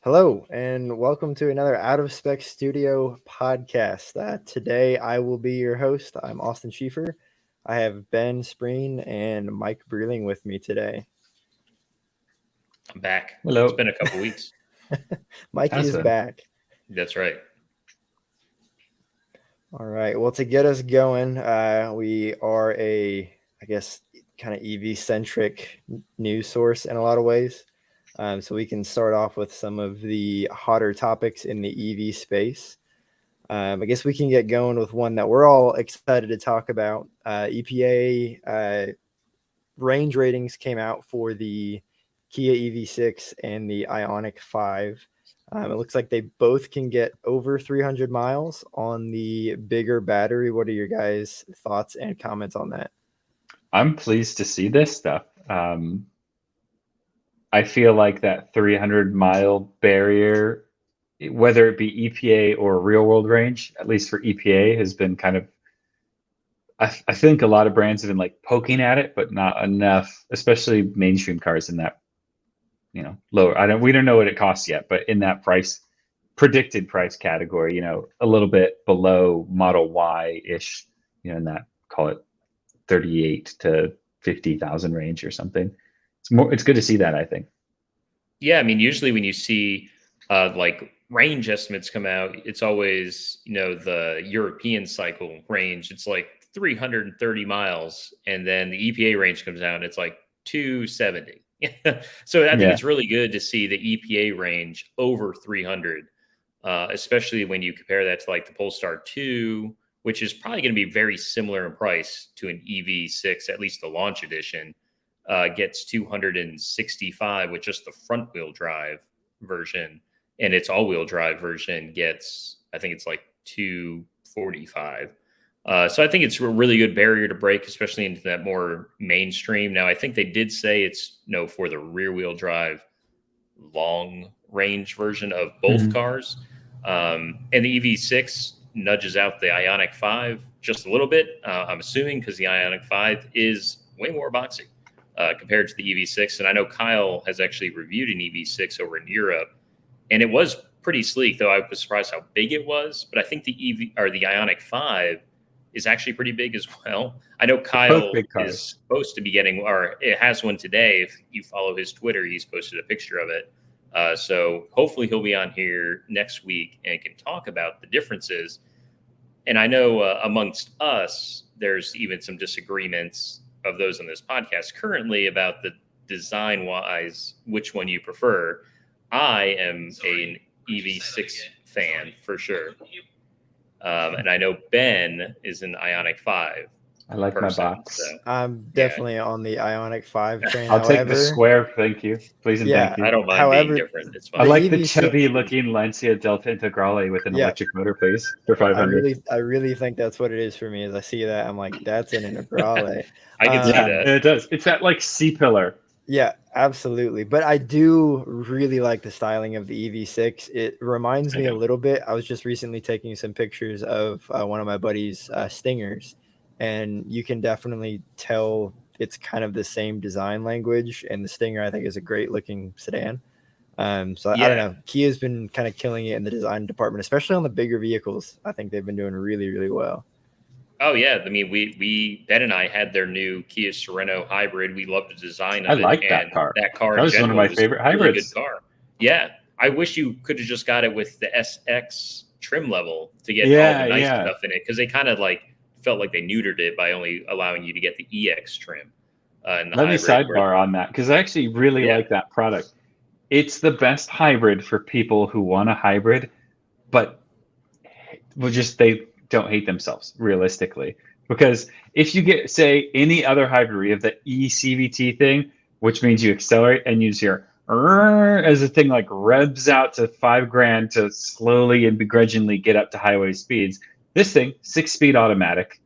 Hello, and welcome to another Out of Spec Studio podcast. Today, I will be your host. I'm Austin Schieffer. I have Ben Spreen and Mike Breeling with me today. I'm back. Hello. It's been a couple weeks. Mike is back. That's right. All right. Well, to get us going, we are kind of EV-centric news source in a lot of ways. So we can start off with some of the hotter topics in the EV space. I guess we can get going with one that we're all excited to talk about. EPA range ratings came out for the Kia EV6 and the Ioniq 5. It looks like they both can get over 300 miles on the bigger battery. What are your guys' thoughts and comments on that? I'm pleased to see this stuff. I feel like that 300-mile barrier, whether it be EPA or real world range, at least for EPA, has been kind of, I think a lot of brands have been like poking at it, but not enough, especially mainstream cars in that, lower. We don't know what it costs yet, but in that predicted price category, a little bit below Model Y-ish, in that, call it 38 to 50,000 range or something. It's good to see that, I think. Yeah, I mean, usually when you see like range estimates come out, it's always, the European cycle range. It's like 330 miles. And then the EPA range comes out and it's like 270. So I think it's really good to see the EPA range over 300, especially when you compare that to like the Polestar 2, which is probably going to be very similar in price to an EV6, at least the launch edition. Gets 265 with just the front wheel drive version, and its all wheel drive version gets, I think it's like 245. So I think it's a really good barrier to break, especially into that more mainstream. Now, I think they did say it's for the rear wheel drive long range version of both cars. And the EV6 nudges out the Ioniq 5 just a little bit. I'm assuming because the Ioniq 5 is way more boxy compared to the EV6. And I know Kyle has actually reviewed an EV6 over in Europe, and it was pretty sleek, though I was surprised how big it was. But I think the Ioniq 5 is actually pretty big as well. I know Kyle is supposed to be getting, or it has one today. If you follow his Twitter, he's posted a picture of it. So hopefully he'll be on here next week and can talk about the differences. And I know amongst us, there's even some disagreements of those on this podcast currently about the design-wise, which one you prefer. I am an EV6 fan for sure. And I know Ben is an Ioniq 5. I like my box. So, I'm definitely on the Ioniq 5 train. I'll take the square, thank you. Please and thank you. I don't mind being different. It's fine. I like the chubby-looking Lancia Delta Integrale with an electric motor, please, for 500. I really think that's what it is for me. As I see that, I'm like, that's an Integrale. I can see that. It does. It's that like C-pillar. Yeah, absolutely. But I do really like the styling of the EV6. It reminds me a little bit. I was just recently taking some pictures of one of my buddy's Stingers, and you can definitely tell it's kind of the same design language. And the Stinger, I think, is a great looking sedan. I don't know. Kia's been kind of killing it in the design department, especially on the bigger vehicles. I think they've been doing really, really well. Oh yeah, I mean, Ben and I had their new Kia Sorento hybrid. We loved the design of it. I like that car. That car was one of my favorite hybrids. Really good car. Yeah, I wish you could have just got it with the SX trim level to get all the nice stuff in it, because they kind of like felt like they neutered it by only allowing you to get the EX trim. Let me sidebar on that, because I actually really like that product. It's the best hybrid for people who want a hybrid, but they don't hate themselves realistically. Because if you get, say, any other hybrid of the eCVT thing, which means you accelerate and use your as the thing like revs out to $5,000 to slowly and begrudgingly get up to highway speeds. This thing, 6-speed automatic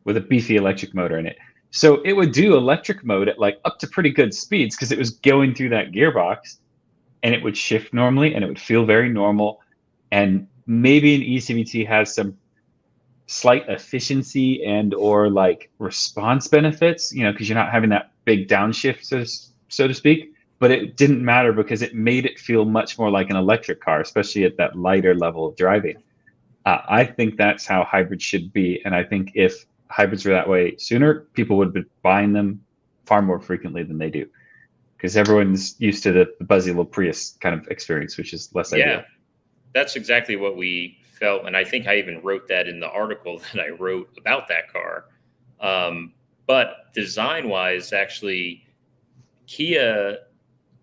with a beefy electric motor in it. So it would do electric mode at like up to pretty good speeds because it was going through that gearbox, and it would shift normally and it would feel very normal. And maybe an eCVT has some slight efficiency and or like response benefits, because you're not having that big downshift, so to speak. but it didn't matter because it made it feel much more like an electric car, especially at that lighter level of driving. I think that's how hybrids should be. And I think if hybrids were that way sooner, people would be buying them far more frequently than they do. Because everyone's used to the buzzy little Prius kind of experience, which is less ideal. Yeah, that's exactly what we felt. And I think I even wrote that in the article that I wrote about that car. But design-wise, actually, Kia,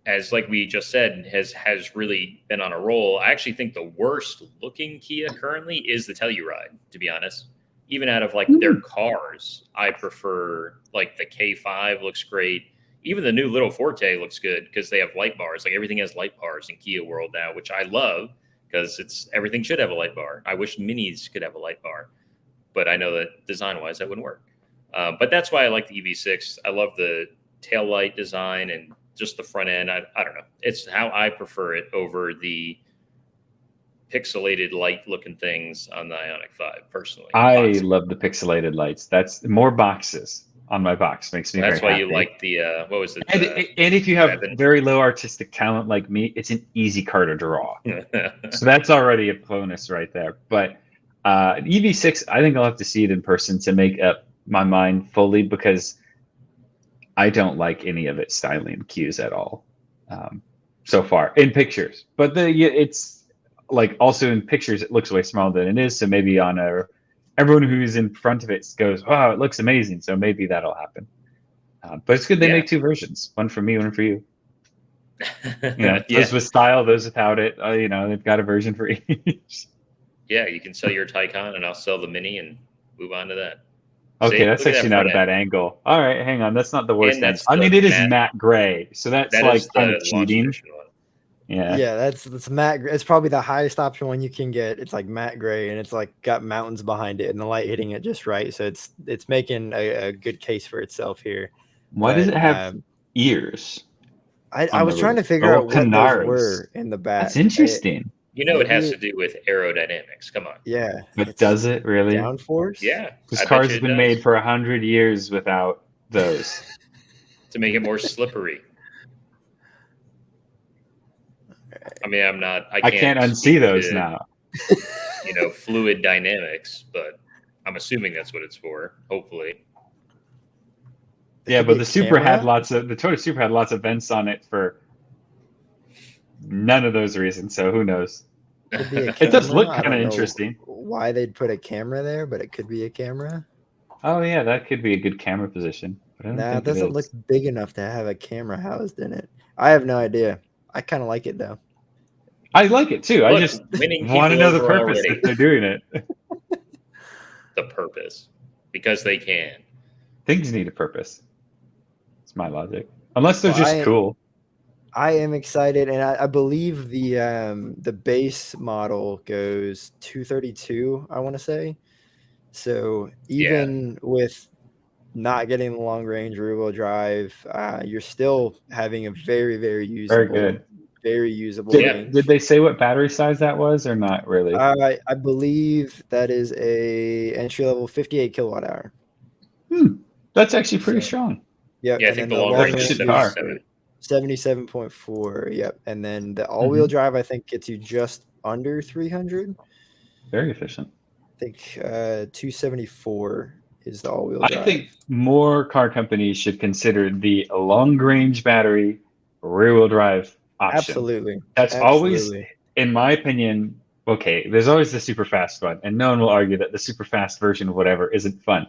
as like we just said, has really been on a roll. I actually think the worst looking Kia currently is the Telluride, to be honest. Even out of like their cars, I prefer like the K5 looks great. Even the new little Forte looks good because they have light bars. Like everything has light bars in Kia world now, which I love because everything should have a light bar. I wish Minis could have a light bar, but I know that design-wise that wouldn't work. But that's why I like the EV6. I love the taillight design and just the front end. I don't know. It's how I prefer it over the pixelated light looking things on the Ioniq 5 personally. I love the pixelated lights. That's more boxes on my box. Makes me That's very why happy. you like the, what was it? And if you have very low artistic talent like me, it's an easy car to draw. So that's already a bonus right there. But EV6, I think I'll have to see it in person to make up my mind fully, because I don't like any of its styling cues at all so far in pictures. But it's like also in pictures it looks way smaller than it is. So maybe on everyone who's in front of it goes, "Wow, it looks amazing." So maybe that'll happen. But it's good they make two versions, one for me, one for you. Those with style, those without it. They've got a version for each. Yeah, you can sell your Taycan, and I'll sell the Mini, and move on to that. Okay, that's actually not a bad angle. All right, hang on. That's not the worst end. I mean, it is matte gray, so that's like kind of cheating. Yeah, that's matte. It's probably the highest option one you can get. It's like matte gray, and it's like got mountains behind it, and the light hitting it just right. So it's making a good case for itself here. Why does it have ears? I was trying to figure out what those were in the back. That's interesting. It has to do with aerodynamics. Come on. Yeah. But does it really? Downforce? Yeah. This car's been made for 100 years without those. To make it more slippery. I mean, I can't unsee those now. Fluid dynamics, but I'm assuming that's what it's for, hopefully. Yeah, but the Toyota Supra had lots of vents on it for none of those reasons, so who knows? It does look kind of interesting. Why they'd put a camera there, but it could be a camera. Oh yeah, that could be a good camera position. Nah, it doesn't look big enough to have a camera housed in it. I have no idea. I kind of like it though. I like it too. I just want to know the purpose that they're doing it. The purpose, because they can. Things need a purpose. It's my logic. Unless they're just cool. I am excited, and I believe the base model goes 232, I want to say. So even with not getting the long range rear wheel drive, you're still having a very, very usable, very usable range. Did they say what battery size that was, or not really? I believe that is a entry level 58 kilowatt hour. That's actually pretty strong. Yep. Yeah, I think the long range is 77.4. Yep. And then the all-wheel drive, I think, gets you just under 300. Very efficient. I think 274 is the all-wheel drive. I think more car companies should consider the long-range battery rear-wheel drive option. Absolutely. That's always, in my opinion, okay, there's always the super fast one, and no one will argue that the super fast version of whatever isn't fun.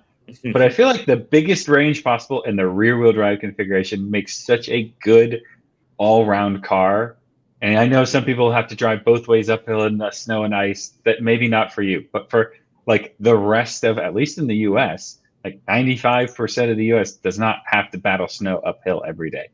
But I feel like the biggest range possible in the rear-wheel drive configuration makes such a good all-round car. And I know some people have to drive both ways uphill in the snow and ice. That maybe not for you, but for like the rest of, at least in the US, like 95% of the US does not have to battle snow uphill every day.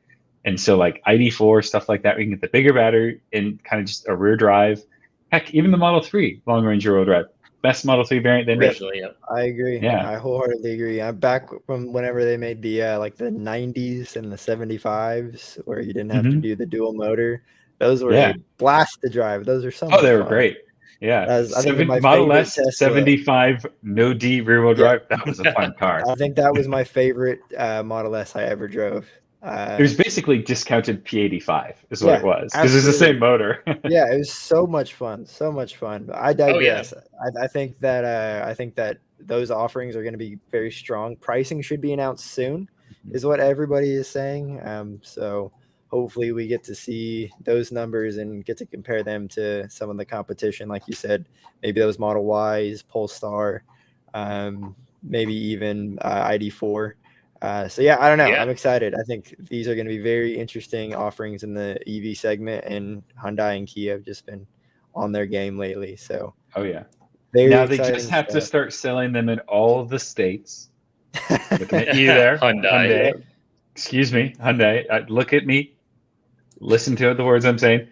And so like ID4, stuff like that, we can get the bigger battery and kind of just a rear drive. Heck, even the Model 3 long-range rear-wheel drive. Best Model 3 variant they made. I agree. Yeah, I wholeheartedly agree. I'm back from whenever they made the like the 90s and the 75s, where you didn't have to do the dual motor. Those were a blast to drive. Those are so much they were fun. Great. Yeah, my Model S 75 no D rear wheel drive. That was a fun car. I think that was my favorite Model S I ever drove. It was basically discounted P85 is what Yeah, it was, because it's the same motor. Yeah, it was so much fun, so much fun. But I digress. Oh, I think that those offerings are going to be very strong. Pricing should be announced soon, is what everybody is saying. So hopefully we get to see those numbers and get to compare them to some of the competition, like you said, maybe those Model Ys, Polestar, maybe even ID4. So yeah, I don't know. yeah. I'm excited. I think these are going to be very interesting offerings in the EV segment, and Hyundai and Kia have just been on their game lately. So Oh yeah. very Now they exciting just have to stuff. start selling them in all of the states. Looking at you there, Hyundai. Excuse me, Hyundai. Look at me. Listen to the words I'm saying.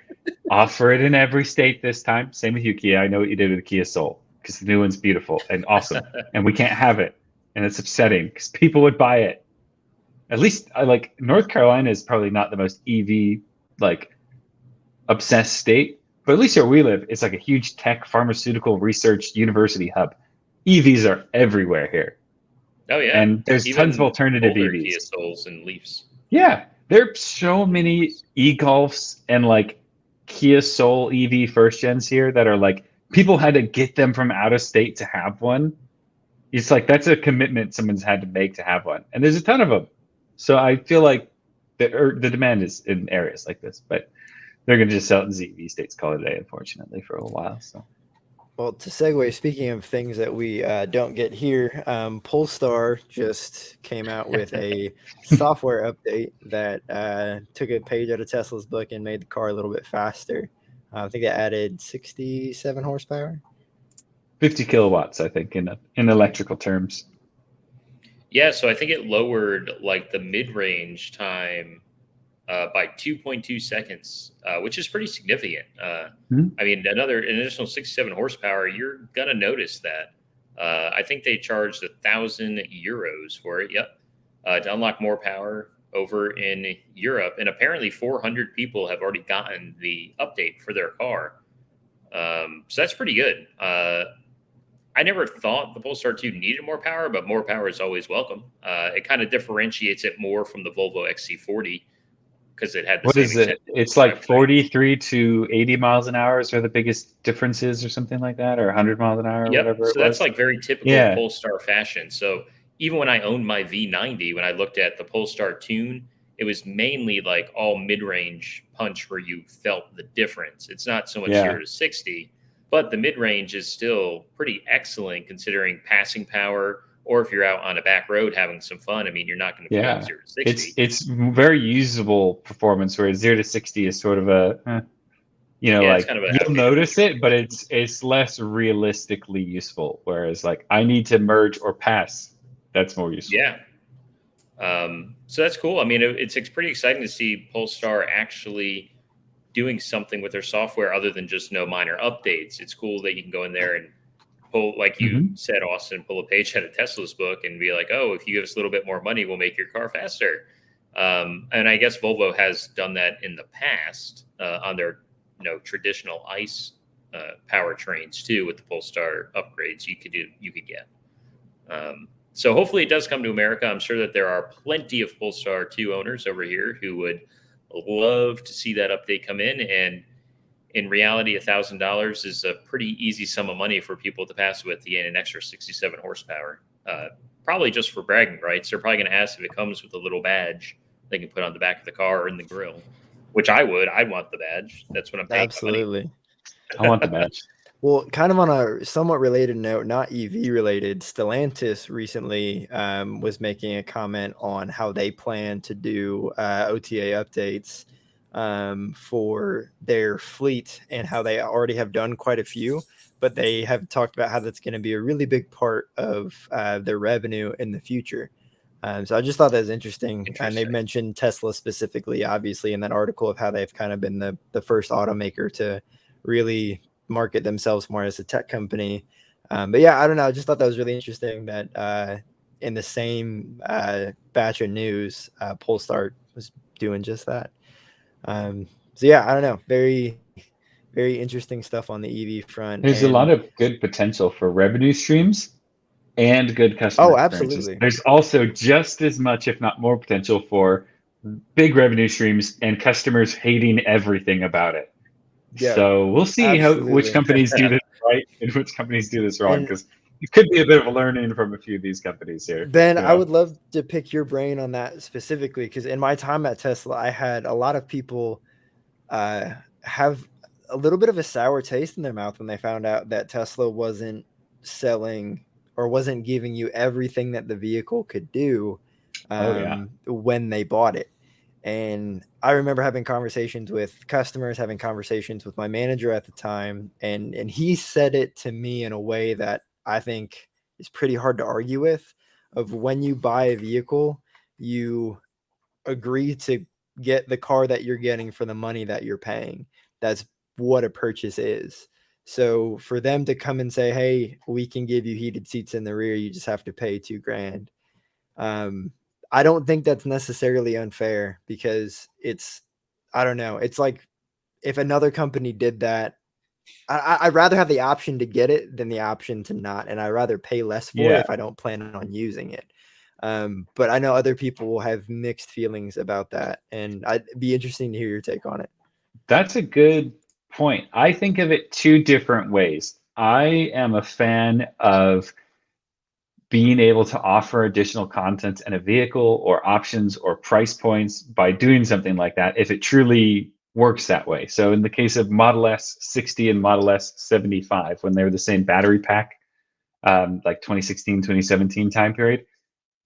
Offer it in every state this time. Same with you, Kia. I know what you did with the Kia Soul, because the new one's beautiful and awesome, and we can't have it, and it's upsetting because people would buy it. At least like North Carolina is probably not the most EV like obsessed state, but at least where we live, it's like a huge tech, pharmaceutical, research, university hub. EVs are everywhere here. Oh yeah, and there's even tons of alternative older EVs. Kia Souls and Leafs. Yeah, there's so many e-Golfs and like Kia Soul EV first gens here that are like people had to get them from out of state to have one. It's like that's a commitment someone's had to make to have one, and there's a ton of them. So I feel like the demand is in areas like this, but they're going to just sell it in ZV states, call it a day, unfortunately, for a while. So. Well, to segue, speaking of things that we don't get here, Polestar just came out with a software update that took a page out of Tesla's book and made the car a little bit faster. I think it added 67 horsepower. 50 kilowatts, I think, in electrical terms. Yeah, so I think it lowered like the mid-range time by 2.2 seconds, which is pretty significant. I mean, an additional 67 horsepower, you're going to notice that. I think they charged €1,000 for it. Yep. To unlock more power over in Europe. And apparently 400 people have already gotten the update for their car. So that's pretty good. I never thought the Polestar 2 needed more power, but more power is always welcome. It kind of differentiates it more from the Volvo XC40 because it had the what same is it? It's like 43 to 80 miles an hour is where the biggest difference is, or something like that, or 100 miles an hour, or whatever. So that's like very typical Polestar fashion. So even when I owned my V90, when I looked at the Polestar Tune, it was mainly like all mid-range punch where you felt the difference. It's not so much 0 to 60. But the mid-range is still pretty excellent considering passing power, or if you're out on a back road having some fun. I mean, you're not going to be 0 to 60. It's very usable performance, where 0 to 60 is sort of a, like kind of you'll notice it, but it's less realistically useful. Whereas like I need to merge or pass, that's more useful. Yeah. So that's cool. I mean, it's pretty exciting to see Polestar actually doing something with their software other than just no minor updates. It's cool that you can go in there and pull, like you said, Austin, pull a page out of Tesla's book and be like, oh, if you give us a little bit more money, we'll make your car faster. And I guess Volvo has done that in the past on their traditional ICE powertrains too, with the Polestar upgrades you could get. So hopefully it does come to America. I'm sure that there are plenty of Polestar 2 owners over here who would love to see that update come in, and in reality, $1,000 is a pretty easy sum of money for people to pass with to gain an extra 67 horsepower. Probably just for bragging rights. They're probably going to ask if it comes with a little badge they can put on the back of the car or in the grill, which I would. I'd want the badge. That's what I'm paying. Absolutely. I want the badge. Well, kind of on a somewhat related note, not EV related, Stellantis recently was making a comment on how they plan to do OTA updates for their fleet, and how they already have done quite a few, but they have talked about how that's going to be a really big part of their revenue in the future. So I just thought that was interesting. And they've mentioned Tesla specifically, obviously, in that article, of how they've kind of been the first automaker to really market themselves more as a tech company. But yeah, I don't know. I just thought that was really interesting that in the same batch of news, Polestar was doing just that. So yeah, I don't know. Very, very interesting stuff on the EV front. There's a lot of good potential for revenue streams and good customer experiences. Absolutely. There's also just as much, if not more, potential for big revenue streams and customers hating everything about it. Yeah, so we'll see which companies do this right and which companies do this wrong, because it could be a bit of a learning from a few of these companies here. Ben, I would love to pick your brain on that specifically, because in my time at Tesla, I had a lot of people have a little bit of a sour taste in their mouth when they found out that Tesla wasn't selling or wasn't giving you everything that the vehicle could do when they bought it. And I remember having conversations with customers, having conversations with my manager at the time, and he said it to me in a way that I think is pretty hard to argue with. Of when you buy a vehicle, you agree to get the car that you're getting for the money that you're paying. That's what a purchase is. So for them to come and say, hey, we can give you heated seats in the rear, you just have to pay $2,000. I don't think that's necessarily unfair, because I don't know. It's like if another company did that, I'd rather have the option to get it than the option to not. And I'd rather pay less for it if I don't plan on using it. But I know other people will have mixed feelings about that, and I'd be interesting to hear your take on it. That's a good point. I think of it two different ways. I am a fan of being able to offer additional content in a vehicle or options or price points by doing something like that if it truly works that way. So in the case of Model S 60 and Model S 75, when they were the same battery pack, like 2016, 2017 time period,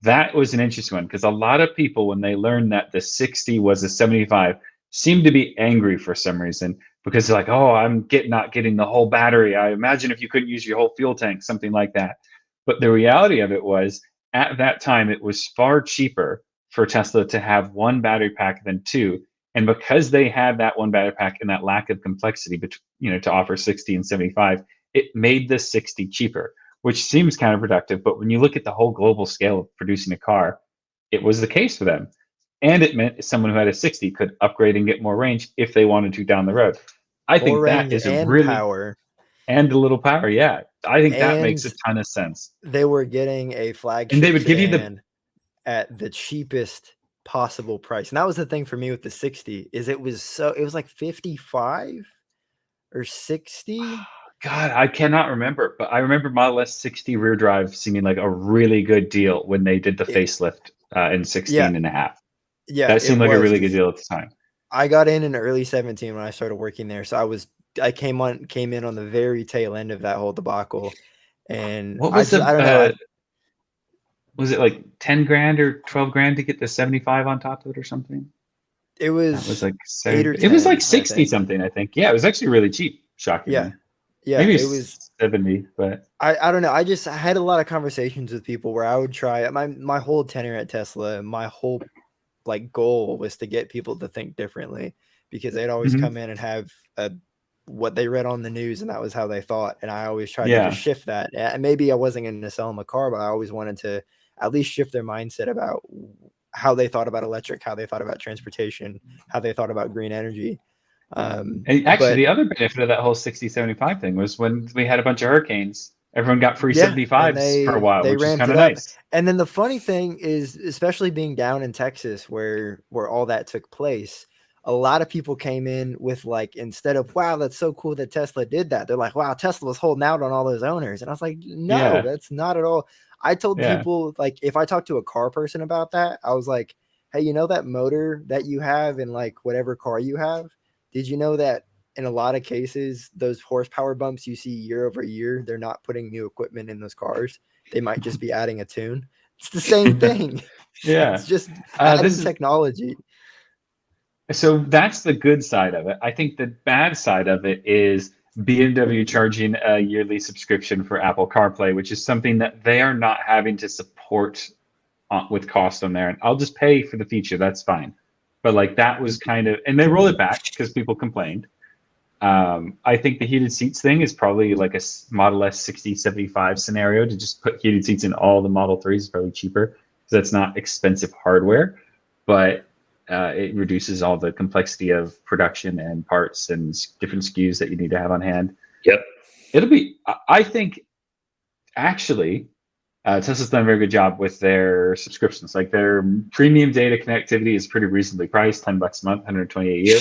that was an interesting one, because a lot of people, when they learned that the 60 was a 75, seemed to be angry for some reason, because they're like, oh, I'm not getting the whole battery. I imagine if you couldn't use your whole fuel tank, something like that. But the reality of it was, at that time, it was far cheaper for Tesla to have one battery pack than two. And because they had that one battery pack and that lack of complexity, to offer 60 and 75, it made the 60 cheaper, which seems counterproductive. But when you look at the whole global scale of producing a car, it was the case for them. And it meant someone who had a 60 could upgrade and get more range if they wanted to down the road. I think that is a really power. And a little power, yeah. I think that makes a ton of sense. They were getting a flagship and they would give you at the cheapest possible price. And that was the thing for me with the 60, is it was like 55 or 60. God, I cannot remember, but I remember Model S 60 rear drive seeming like a really good deal when they did the facelift in 16 and a half. Yeah, that seemed like a really good deal at the time. I got in early 17 when I started working there, so I came in on the very tail end of that whole debacle. And what was I don't know. Was it like 10 grand or 12 grand to get the 75 on top of it or something? It was like 8 or 10, it was like 60 something, I think. Yeah, it was actually really cheap, shockingly. Yeah, maybe it was 70, but I don't know. I had a lot of conversations with people where I would try my whole tenure at Tesla. My whole goal was to get people to think differently, because they'd always come in and have what they read on the news, and that was how they thought. And I always tried to just shift that. And maybe I wasn't going to sell them a car, but I always wanted to at least shift their mindset about how they thought about electric, how they thought about transportation, how they thought about green energy. And actually, the other benefit of that whole 60-75 thing was when we had a bunch of hurricanes, everyone got free 75s for a while, which is kind of nice. And then the funny thing is, especially being down in Texas where all that took place, a lot of people came in with instead of, wow, that's so cool that Tesla did that, they're like, wow, Tesla was holding out on all those owners. And I was like, no, that's not at all. I told people, if I talked to a car person about that, I was like, hey, you know that motor that you have in whatever car you have? Did you know that in a lot of cases, those horsepower bumps you see year over year, they're not putting new equipment in those cars. They might just be adding a tune. It's the same thing. It's just adding technology. So that's the good side of it. I think the bad side of it is BMW charging a yearly subscription for Apple CarPlay, which is something that they are not having to support with cost on there. And I'll just pay for the feature. That's fine. But that was kind of, and they rolled it back because people complained. I think the heated seats thing is probably like a Model S 60-75 scenario, to just put heated seats in all the Model 3s is probably cheaper, because that's not expensive hardware, but it reduces all the complexity of production and parts and different SKUs that you need to have on hand. Yep. It'll be, I think, actually, Tesla's done a very good job with their subscriptions. Like their premium data connectivity is pretty reasonably priced, $10 a month, 120 a year.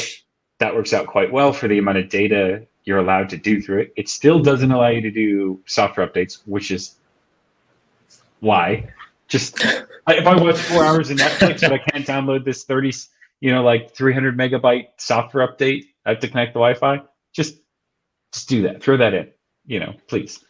That works out quite well for the amount of data you're allowed to do through it. It still doesn't allow you to do software updates, which is why. Just if I watch 4 hours of Netflix, but I can't download this 300 megabyte software update, I have to connect the Wi-Fi. Just do that. Throw that in, please.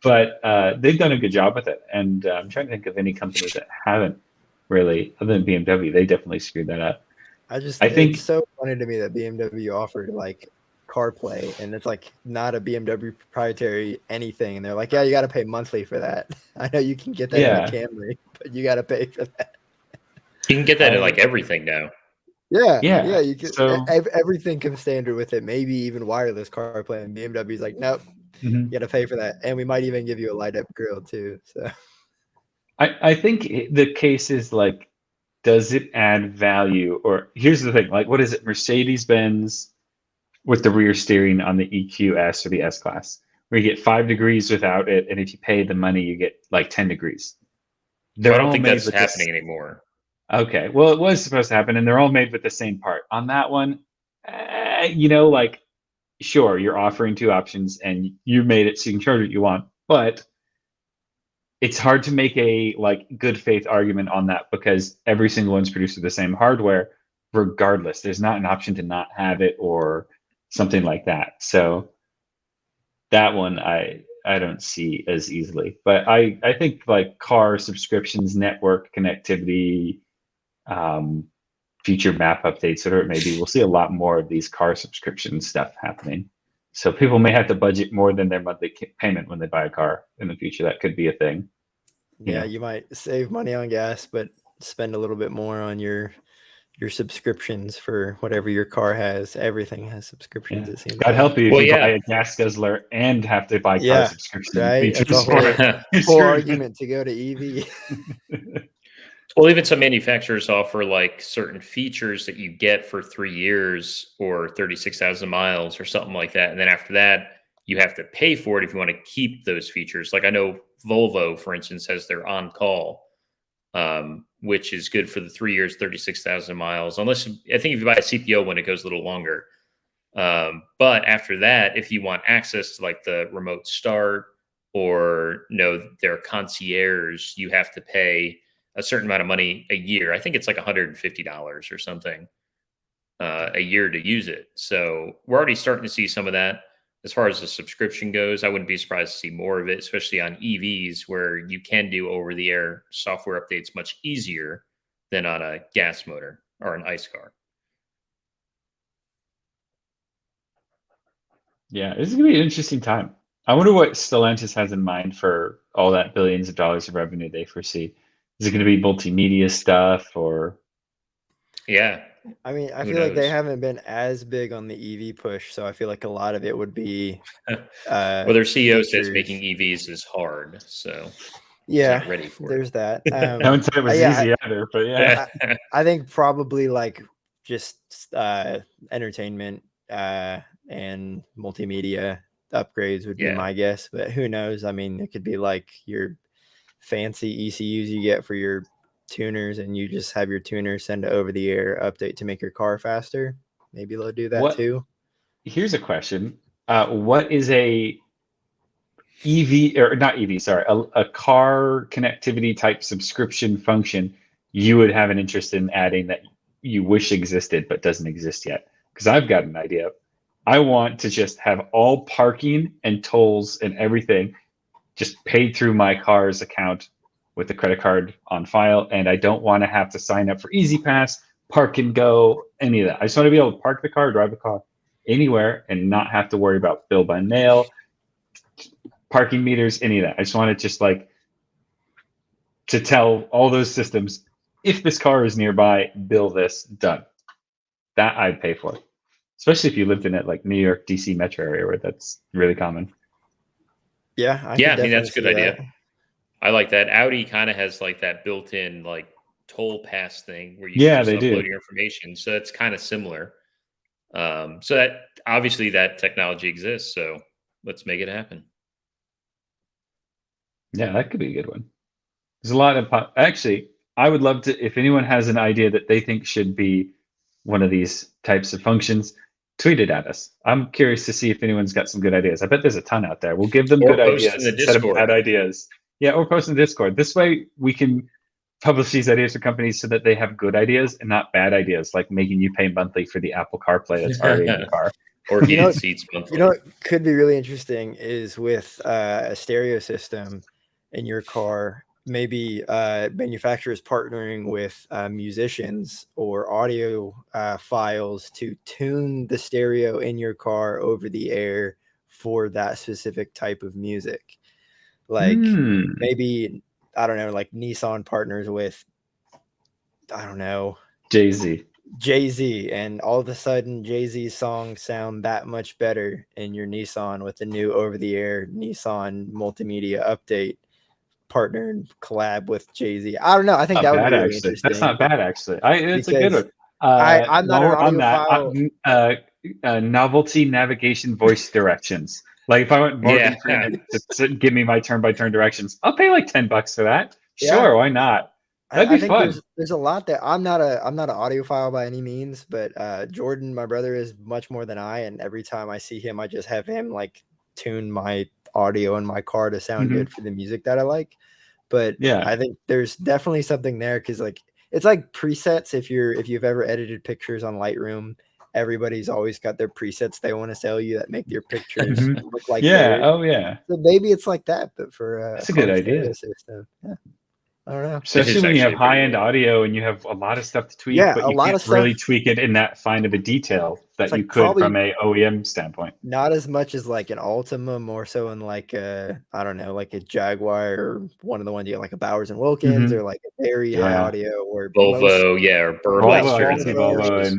But they've done a good job with it. And I'm trying to think of any company that haven't really, other than BMW. They definitely screwed that up. I think it's so funny to me that BMW offered like CarPlay, and it's like not a BMW proprietary anything. And they're like, yeah, you got to pay monthly for that. I know you can get that in a Camry, but you got to pay for that. You can get that in like everything now. Yeah. You can. So, everything comes standard with it. Maybe even wireless CarPlay. And BMW's like, nope, you got to pay for that, and we might even give you a light up grill too. So, I think the case is like, does it add value? Or here's the thing: like, what is it? Mercedes-Benz with the rear steering on the EQS or the S-Class, where you get 5 degrees without it, and if you pay the money, you get like 10 degrees. I don't think that's happening anymore. Okay, well, it was supposed to happen, and they're all made with the same part. On that one, like, sure, you're offering 2 options, and you made it so you can charge what you want, but it's hard to make a good faith argument on that because every single one's produced with the same hardware, regardless. There's not an option to not have it or something like that. So that one I don't see as easily. But I think like car subscriptions, network connectivity, future map updates, whatever it may be, we'll see a lot more of these car subscription stuff happening. So people may have to budget more than their monthly payment when they buy a car in the future. That could be a thing. Yeah, you might save money on gas, but spend a little bit more on your subscriptions for whatever your car has. Everything has subscriptions, it seems. God help you if you buy a gas guzzler and have to buy car subscription features. It's a whole argument to go to EV. Well, even some manufacturers offer like certain features that you get for 3 years or 36,000 miles or something like that. And then after that, you have to pay for it if you want to keep those features. Like I know Volvo, for instance, has their on-call, which is good for the 3 years, 36,000 miles. Unless I think if you buy a CPO one, it goes a little longer. But after that, if you want access to like the remote start or their concierge, you have to pay a certain amount of money a year. I think it's like $150 or something a year to use it. So we're already starting to see some of that. As far as the subscription goes, I wouldn't be surprised to see more of it, especially on EVs where you can do over-the-air software updates much easier than on a gas motor or an ICE car. Yeah, this is going to be an interesting time. I wonder what Stellantis has in mind for all that billions of dollars of revenue they foresee. Is it going to be multimedia stuff or? Yeah. I mean, I feel like they haven't been as big on the EV push, so I feel like a lot of it would be. Well, their CEO says making EVs is hard, so yeah, not ready for there's it. That. I wouldn't say it was easy either, but yeah. I think probably like just entertainment and multimedia upgrades would be my guess, but who knows? I mean, it could be like your fancy ECUs you get for your tuners, and you just have your tuner send an over-the-air update to make your car faster. Maybe they'll do that too. Here's a question: what is a EV or not EV? Sorry, a car connectivity type subscription function you would have an interest in adding that you wish existed but doesn't exist yet? Because I've got an idea. I want to just have all parking and tolls and everything just paid through my car's account with the credit card on file, and I don't want to have to sign up for Easy Pass, Park and Go, any of that. I just want to be able to park the car, drive the car anywhere, and not have to worry about bill by mail, parking meters, any of that. I just want it just like to tell all those systems, if this car is nearby, bill this, done. That I'd pay for, especially if you lived in it like New York, DC metro area where that's really common. Yeah, I mean, that's a good idea. I like that. Audi kind of has like that built-in like toll pass thing where you can just upload your information. So that's kind of similar. So that obviously that technology exists. So let's make it happen. Yeah, that could be a good one. There's a lot of actually. I would love to, if anyone has an idea that they think should be one of these types of functions, tweet it at us. I'm curious to see if anyone's got some good ideas. I bet there's a ton out there. We'll give them Or good post in ideas the instead of Discord. bad ideas. Yeah, or post in the Discord. This way we can publish these ideas to companies so that they have good ideas and not bad ideas, like making you pay monthly for the Apple CarPlay that's already in your car. Or heated seats monthly. You know what could be really interesting is with a stereo system in your car, maybe manufacturers partnering with musicians or audio files to tune the stereo in your car over the air for that specific type of music. Like maybe, I don't know, like Nissan partners with, I don't know, Jay-Z, and all of a sudden Jay-Z's songs sound that much better in your Nissan with the new over-the-air Nissan multimedia update partnered collab with Jay-Z. I don't know. I think that would be really interesting. That's not bad, actually. It's a good one. I'm not an audiophile. Novelty navigation voice directions. Like if I want Morgan Freeman to give me my turn-by-turn directions, I'll pay like $10 for that. Sure, why not? That'd be fun. There's a lot that I'm not an audiophile by any means, but Jordan, my brother, is much more than I, and every time I see him, I just have him like tune my audio in my car to sound good for the music that I like. But I think there's definitely something there because like it's like presets. If you've ever edited pictures on Lightroom, everybody's always got their presets they want to sell you that make your pictures look like theirs. Oh yeah. So maybe it's like that, but for that's a good idea. System. Yeah. I don't know. Especially when you have high-end audio and you have a lot of stuff to tweak, but you can't really tweak it in that fine of a detail that you could from a OEM standpoint. Not as much as like an Altima, more so in like I don't know, like a Jaguar or one of the ones you get like a Bowers and Wilkins or like a very high audio or Volvo, or Burmester,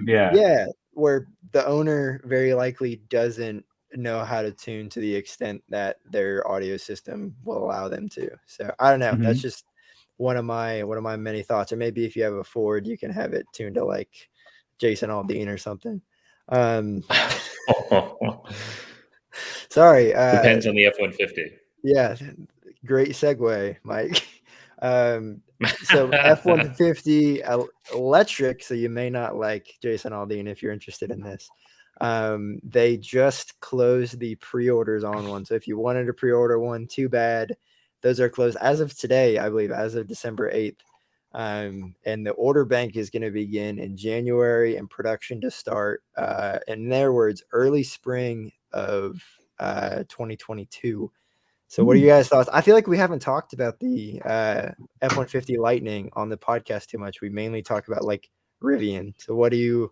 where the owner very likely doesn't know how to tune to the extent that their audio system will allow them to. So I don't know. That's just one of my many thoughts. Or maybe if you have a Ford, you can have it tuned to like Jason Aldean or something. Sorry. Depends on the F-150. Yeah. Great segue, Mike. So F-150 electric, so you may not like Jason Aldean if you're interested in this. They just closed the pre-orders on one. So if you wanted to pre-order one, too bad. Those are closed as of today, I believe, as of December 8th. And the order bank is going to begin in January and production to start, in their words, early spring of 2022. So what are you guys' thoughts? I feel like we haven't talked about the F-150 Lightning on the podcast too much. We mainly talk about like Rivian. So what are you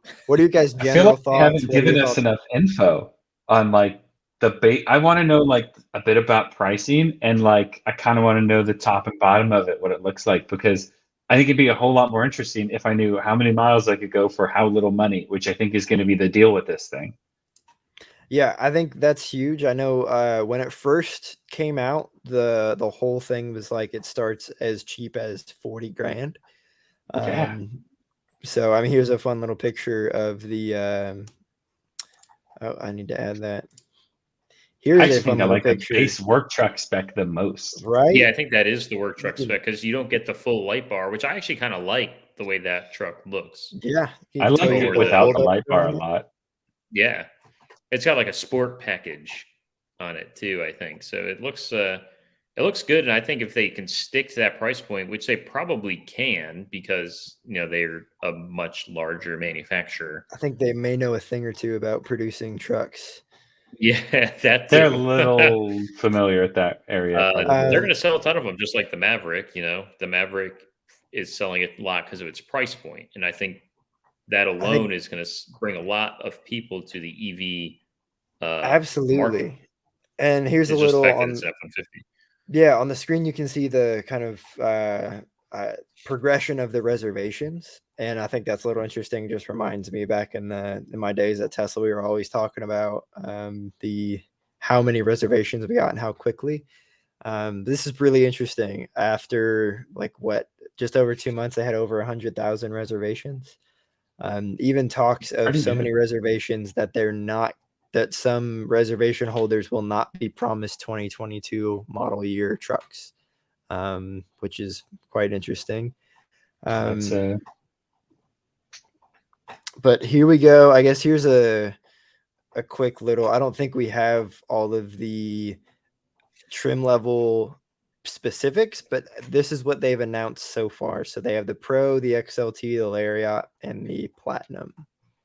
guys' general thoughts? Haven't given us enough info on like I want to know like a bit about pricing, and like I kind of want to know the top and bottom of it, what it looks like, because I think it'd be a whole lot more interesting if I knew how many miles I could go for how little money, which I think is going to be the deal with this thing. Yeah, I think that's huge. I know when it first came out, the whole thing was like it starts as cheap as 40 grand. So I mean, here's a fun little picture of the I need to add that. Here's a fun little picture. The base work truck spec the most, right? Yeah, I think that is the work truck spec because you don't get the full light bar, which I actually kind of like the way that truck looks. Yeah, I like it without the light bar a lot. Yeah, it's got like a sport package on it too, I think. So it looks good, and I think if they can stick to that price point, which they probably can, because they're a much larger manufacturer. I think they may know a thing or two about producing trucks. Yeah, they're a little familiar with that area. They're going to sell a ton of them, just like the Maverick. The Maverick is selling it a lot because of its price point, and I think that alone is going to bring a lot of people to the EV. Absolutely. Market. And here's a little on F-150. Yeah, on the screen you can see the kind of progression of the reservations, and I think that's a little interesting. Just reminds me back in my days at Tesla, we were always talking about how many reservations we got and how quickly. This is really interesting. After just over 2 months, they had over 100,000 reservations. Even talks of so many reservations that some reservation holders will not be promised 2022 model year trucks. which is quite interesting. That's But here we go. I guess here's a quick little. I don't think we have all of the trim level specifics, but this is what they've announced so far. So they have the Pro, the XLT, the Lariat, and the Platinum.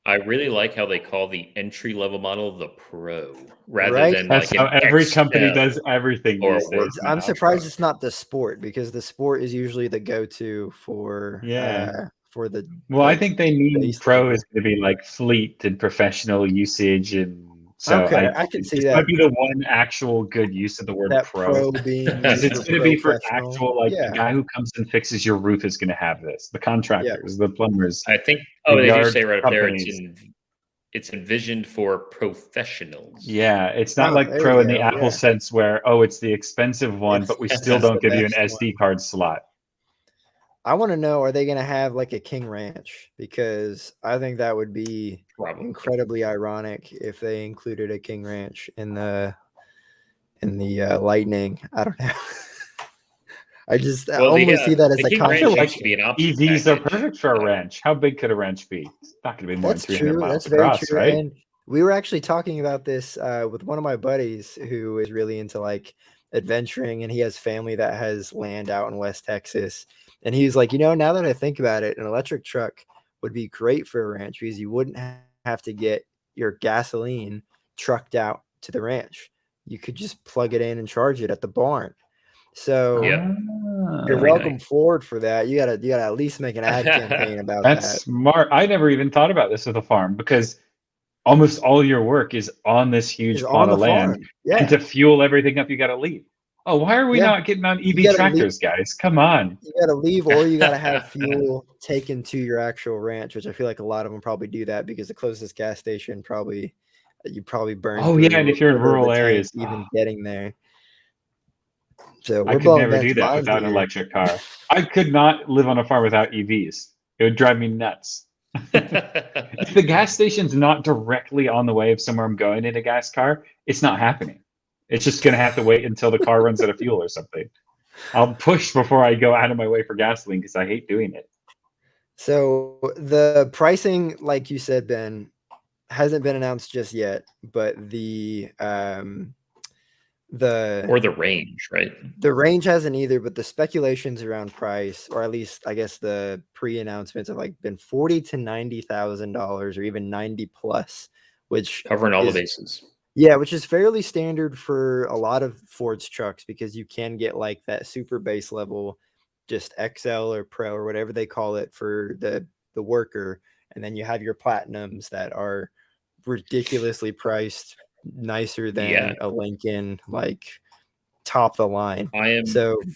I really like how they call the entry level model the Pro rather Right? than That's like how an every XL company does everything or these days. I'm now. surprised it's not the Sport, because the Sport is usually the go-to for the. Well, I think they mean base Pro level. is going to be like fleet and professional usage, and so Okay, I can see this that. might be the one actual good use of the word That Pro. being Because it's going to be for professional. actual, like the guy who comes and fixes your roof is going to have this. The contractors, the plumbers. I think. the Oh, they do yard say right up there companies. it's envisioned for professionals. Yeah, it's not like there Pro you in the go, Apple yeah. sense where, it's the expensive one, but we still That's don't the give you an best SD card slot. I want to know, are they going to have like a King Ranch? Because I think that would be Probably. incredibly ironic if they included a King Ranch in the Lightning. I don't know. I almost see that as the a King Ranch contract. used to be an option EVs are package. perfect for a ranch. How big could a ranch be? It's not going to be more That's than 300 true. miles That's very across, true. right? And we were actually talking about this with one of my buddies who is really into like adventuring, and he has family that has land out in West Texas. And he was like, now that I think about it, an electric truck would be great for a ranch because you wouldn't have to get your gasoline trucked out to the ranch. You could just plug it in and charge it at the barn. So you're welcome forward for that. You gotta at least make an ad campaign about That's that. smart. I never even thought about this with a farm, because almost all your work is on this huge plot of land. Yeah. And to fuel everything up, you got to leave. Oh, why are we not getting on EV tractors, guys? Come on. You got to leave, or you got to have fuel taken to your actual ranch, which I feel like a lot of them probably do that, because the closest gas station you probably burn. Oh yeah, and if you're in rural areas, even getting there. So I could never do that without an electric car. I could not live on a farm without EVs. It would drive me nuts. If the gas station's not directly on the way of somewhere I'm going in a gas car, it's not happening. It's just going to have to wait until the car runs out of fuel or something. I'll push before I go out of my way for gasoline, because I hate doing it. So the pricing, like you said, Ben, hasn't been announced just yet, but the range, right? The range hasn't either, but the speculations around price, or at least I guess the pre-announcements, have like been $40,000 to $90,000, or even 90 plus, which covering all the bases. Yeah, which is fairly standard for a lot of Ford's trucks, because you can get like that super base level, just XL or Pro or whatever they call it for the worker, and then you have your Platinums that are ridiculously priced, nicer than a Lincoln, like top the line. I am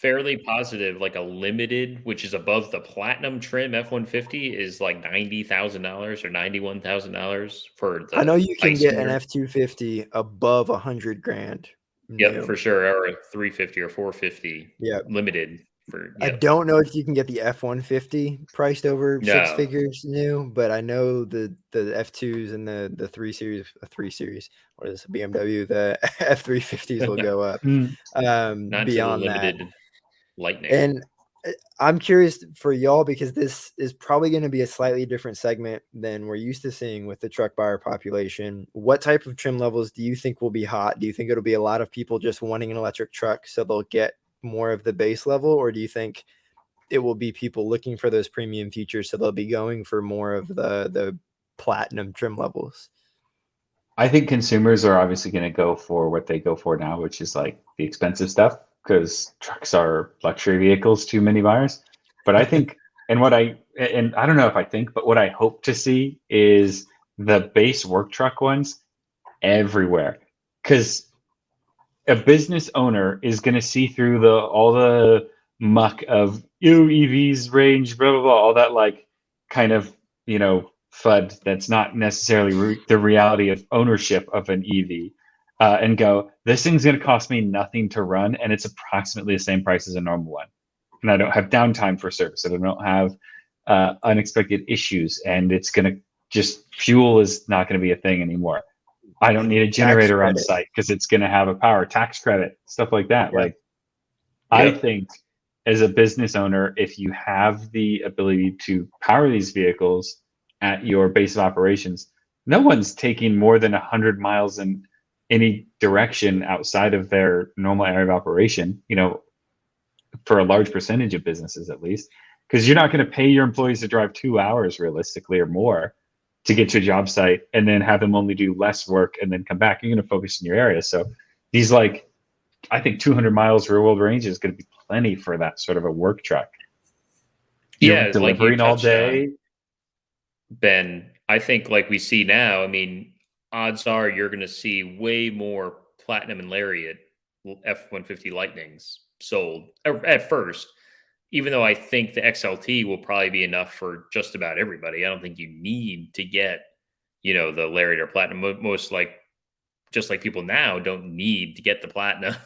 fairly positive like a limited, which is above the Platinum trim F-150, is like $90,000 or $91,000 for the. I know you can get an F-250 above $100,000. Yep, for sure, or a 350 or 450. Yeah, limited. I don't know if you can get the F-150 priced over six figures new, but I know the F2s and the 3 Series, what is it, BMW, the F-350s will go up Not beyond limited that. Lightning. And I'm curious for y'all, because this is probably going to be a slightly different segment than we're used to seeing with the truck buyer population. What type of trim levels do you think will be hot? Do you think it'll be a lot of people just wanting an electric truck so they'll get more of the base level, or do you think it will be people looking for those premium features so they'll be going for more of the Platinum trim levels? I think consumers are obviously going to go for what they go for now, which is like the expensive stuff, because trucks are luxury vehicles to many buyers. But I think, and I don't know if I think, but what I hope to see is the base work truck ones everywhere, because a business owner is going to see through all the muck of EVs range, blah, blah, blah, all that like kind of, FUD that's not necessarily the reality of ownership of an EV, and go, this thing's going to cost me nothing to run, and it's approximately the same price as a normal one. And I don't have downtime for service, and I don't have unexpected issues, and it's going to just, fuel is not going to be a thing anymore. I don't need a generator on site because it's going to have a power tax credit, stuff like that. I think as a business owner, if you have the ability to power these vehicles at your base of operations, no one's taking more than 100 miles in any direction outside of their normal area of operation, for a large percentage of businesses at least, because you're not going to pay your employees to drive 2 hours realistically or more to get to a job site and then have them only do less work and then come back. You're going to focus in your area. So these, I think 200 miles real world range is going to be plenty for that sort of a work truck. Yeah, delivering all day. Ben, I think like we see now, I mean, odds are you're going to see way more Platinum and Lariat F-150 Lightnings sold at first, even though I think the XLT will probably be enough for just about everybody. I don't think you need to get, the Lariat or Platinum. Just like people now don't need to get the Platinum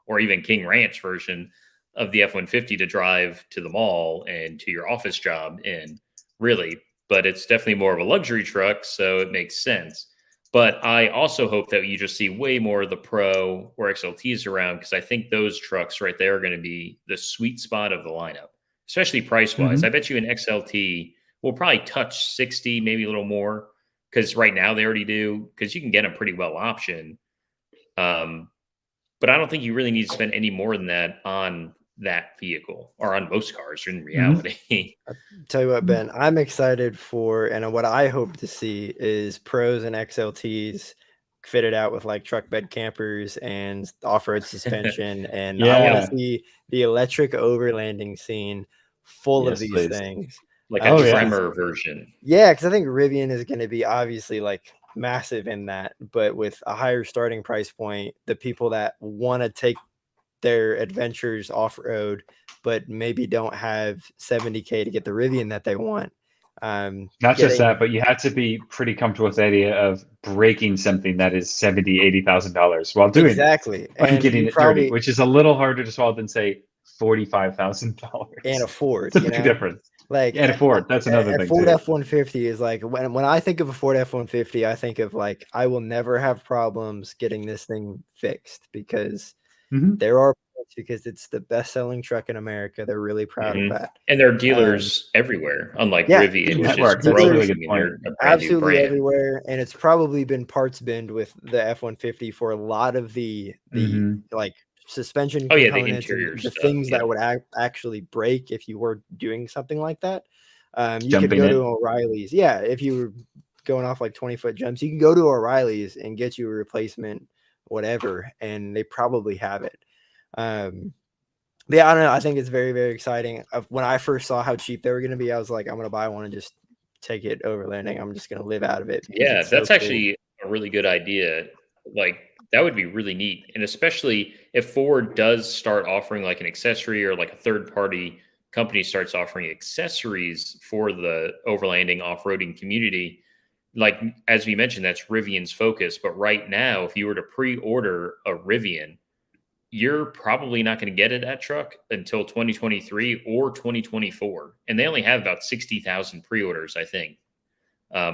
or even King Ranch version of the F-150 to drive to the mall and to your office job in, really. But it's definitely more of a luxury truck, so it makes sense. But I also hope that you just see way more of the Pro or XLTs around, because I think those trucks right there are going to be the sweet spot of the lineup, especially price-wise. Mm-hmm. I bet you an XLT will probably touch 60, maybe a little more, because right now they already do, because you can get them pretty well optioned. But I don't think you really need to spend any more than that on that vehicle, or on most cars in reality. I'll tell you what, Ben, I'm excited for, and what I hope to see is Pros and XLTs fitted out with like truck bed campers and off-road suspension. And I want to see the electric overlanding scene full of these things. Like a Tremor version. Yeah, because I think Rivian is going to be obviously like massive in that, but with a higher starting price point, the people that want to take their adventures off-road but maybe don't have 70K to get the Rivian that they want. Not just that, but you have to be pretty comfortable with the idea of breaking something that is $70,000-$80,000 while doing exactly and getting it dirty, which is a little harder to swallow than say $45,000 and a Ford. It's a big difference. And a Ford, that's another thing. Ford F-150 is like, when I think of a Ford F-150, I think of like, I will never have problems getting this thing fixed, because there are, because it's the best-selling truck in America. They're really proud of that, and there are dealers everywhere. Unlike Rivian, which is growing, absolutely everywhere. And it's probably been parts binned with the F-150 for a lot of the like suspension components, the things that would actually break if you were doing something like that. You could go to O'Reilly's. Yeah, if you were going off like 20-foot jumps, you can go to O'Reilly's and get you a replacement whatever, and they probably have it. But yeah, I don't know. I think it's very, very exciting. When I first saw how cheap they were going to be, I was like, I'm going to buy one and just take it overlanding. I'm just going to live out of it. Yeah, that's actually a really good idea. Like, that would be really neat. And especially if Ford does start offering like an accessory, or like a third party company starts offering accessories for the overlanding off-roading community. Like, as we mentioned, that's Rivian's focus. But right now, if you were to pre-order a Rivian, you're probably not going to get that truck until 2023 or 2024. And they only have about 60,000 pre-orders, I think.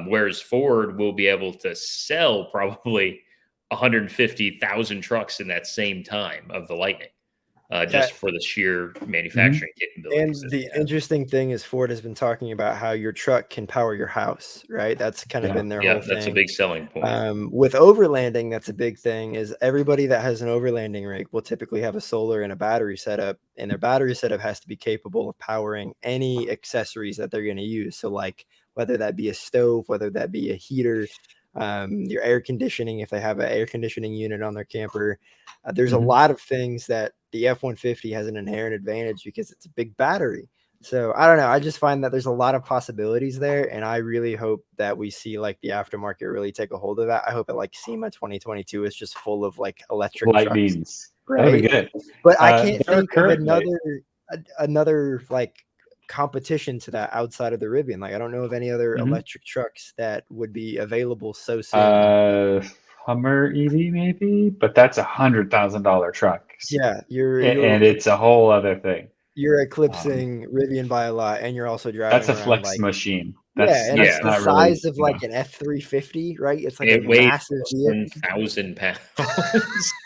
Whereas Ford will be able to sell probably 150,000 trucks in that same time of the Lightning, just for the sheer manufacturing capabilities. And the interesting thing is Ford has been talking about how your truck can power your house, right? That's kind of been their whole thing. That's a big selling point. With overlanding, that's a big thing, is everybody that has an overlanding rig will typically have a solar and a battery setup, and their battery setup has to be capable of powering any accessories that they're going to use. So like, whether that be a stove, whether that be a heater, your air conditioning, if they have an air conditioning unit on their camper. There's a lot of things that the F-150 has an inherent advantage because it's a big battery. So I don't know. I just find that there's a lot of possibilities there. And I really hope that we see like the aftermarket really take a hold of that. I hope that like SEMA 2022 is just full of like electric Lightnings. Right? That'd be good. But I can't think of another like competition to that outside of the Rivian. Like, I don't know of any other electric trucks that would be available so soon. Hummer EV maybe, but that's $100,000 truck. Yeah, and it's a whole other thing. You're eclipsing Rivian by a lot, and you're also driving. That's a flex machine. That's it's the size of like an F-350, right? It's like a massive vehicle. 1,000 pounds.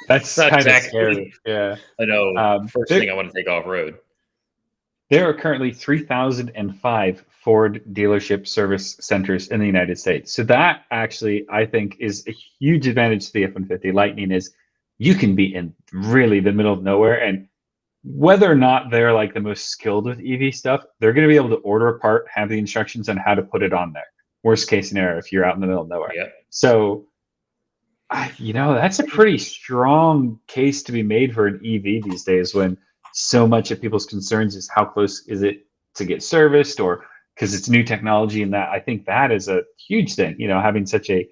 That's kind of scary. Yeah, I know. First thing I want to take off road. There are currently 3,005 Ford dealership service centers in the United States. So that actually, I think, is a huge advantage to the F-150 Lightning is you can be in really the middle of nowhere. And whether or not they're like the most skilled with EV stuff, they're going to be able to order a part, have the instructions on how to put it on there. Worst case scenario, if you're out in the middle of nowhere. Yep. So, that's a pretty strong case to be made for an EV these days when so much of people's concerns is how close is it to get serviced or because it's new technology. And that I think that is a huge thing, having such a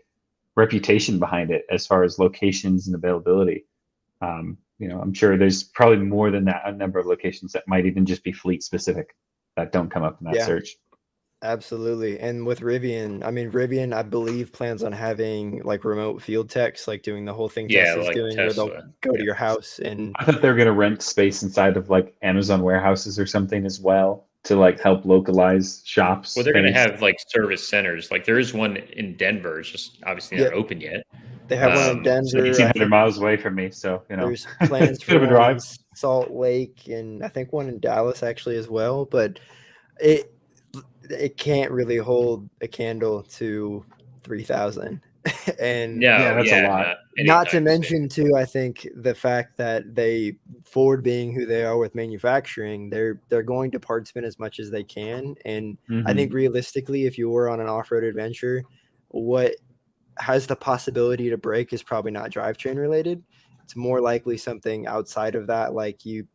reputation behind it as far as locations and availability. I'm sure there's probably more than that, a number of locations that might even just be fleet specific that don't come up in that search. Absolutely. And with Rivian, Rivian, I believe, plans on having like remote field techs, like doing the whole thing Tesla's like doing, Tesla. where they'll go to your house. And I thought they were going to rent space inside of like Amazon warehouses or something as well to like help localize shops. Well, they're going to have like service centers. Like there is one in Denver. It's just obviously not open yet. They have one in Denver. 1,800 miles away from me. So, there's plans for one in Salt Lake and I think one in Dallas actually as well. But it can't really hold a candle to 3,000. And that's a lot. Not to mention too, I think the fact that Ford being who they are with manufacturing, they're going to parts bin as much as they can. And I think realistically, if you were on an off-road adventure, what has the possibility to break is probably not drivetrain related. It's more likely something outside of that, like you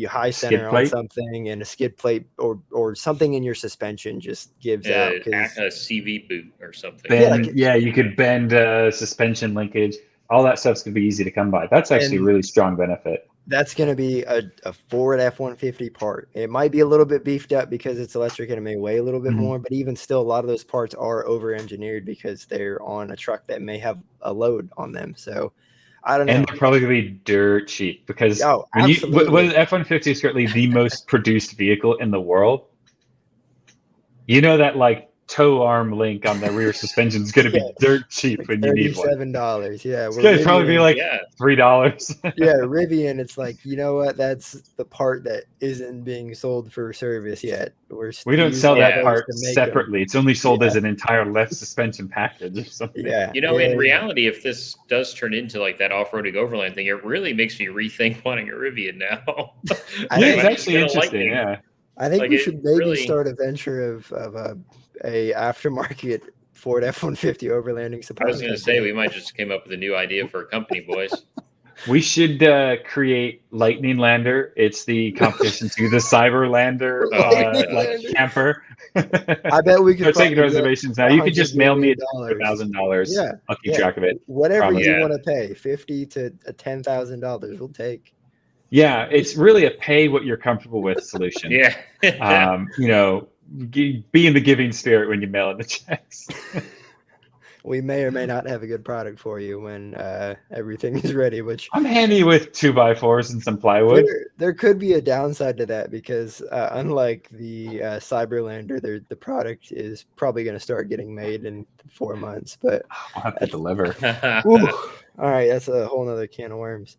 high center on something and a skid plate or something in your suspension just gives out. A CV boot or something. You could bend suspension linkage. All that stuff's going to be easy to come by. That's actually a really strong benefit. That's going to be a Ford F-150 part. It might be a little bit beefed up because it's electric and it may weigh a little bit more, but even still, a lot of those parts are over-engineered because they're on a truck that may have a load on them. So I don't know. And they're probably going to be dirt cheap because when F-150 is currently the most produced vehicle in the world, that like tow arm link on the rear suspension is going to be dirt cheap when you need one. $37. Yeah. It's going to probably be like $3. Yeah. Rivian, it's like, you know what? That's the part that isn't being sold for service yet. We don't sell that part separately. It's only sold as an entire left suspension package or something. Yeah. In reality, if this does turn into like that off-roading overland thing, it really makes me rethink wanting a Rivian now. It's actually interesting. Yeah. I think we should maybe start a venture of a aftermarket Ford F-150 overlanding supply. I was going to say we might just came up with a new idea for a company, boys. We should create Lightning Lander. It's the competition to the Cyber Lander camper. I bet we could. Start taking reservations now. You could just mail me $1,000. Yeah, I'll keep track of it. Whatever you want to pay, $50,000 to $10,000, we'll take. Yeah, it's really a pay what you're comfortable with solution. Be in the giving spirit when you mail in the checks. We may or may not have a good product for you when everything is ready. Which I'm handy with 2x4s and some plywood. There could be a downside to that because unlike the Cyberlander, the product is probably going to start getting made in 4 months. But I'll have to deliver. All right, that's a whole nother can of worms.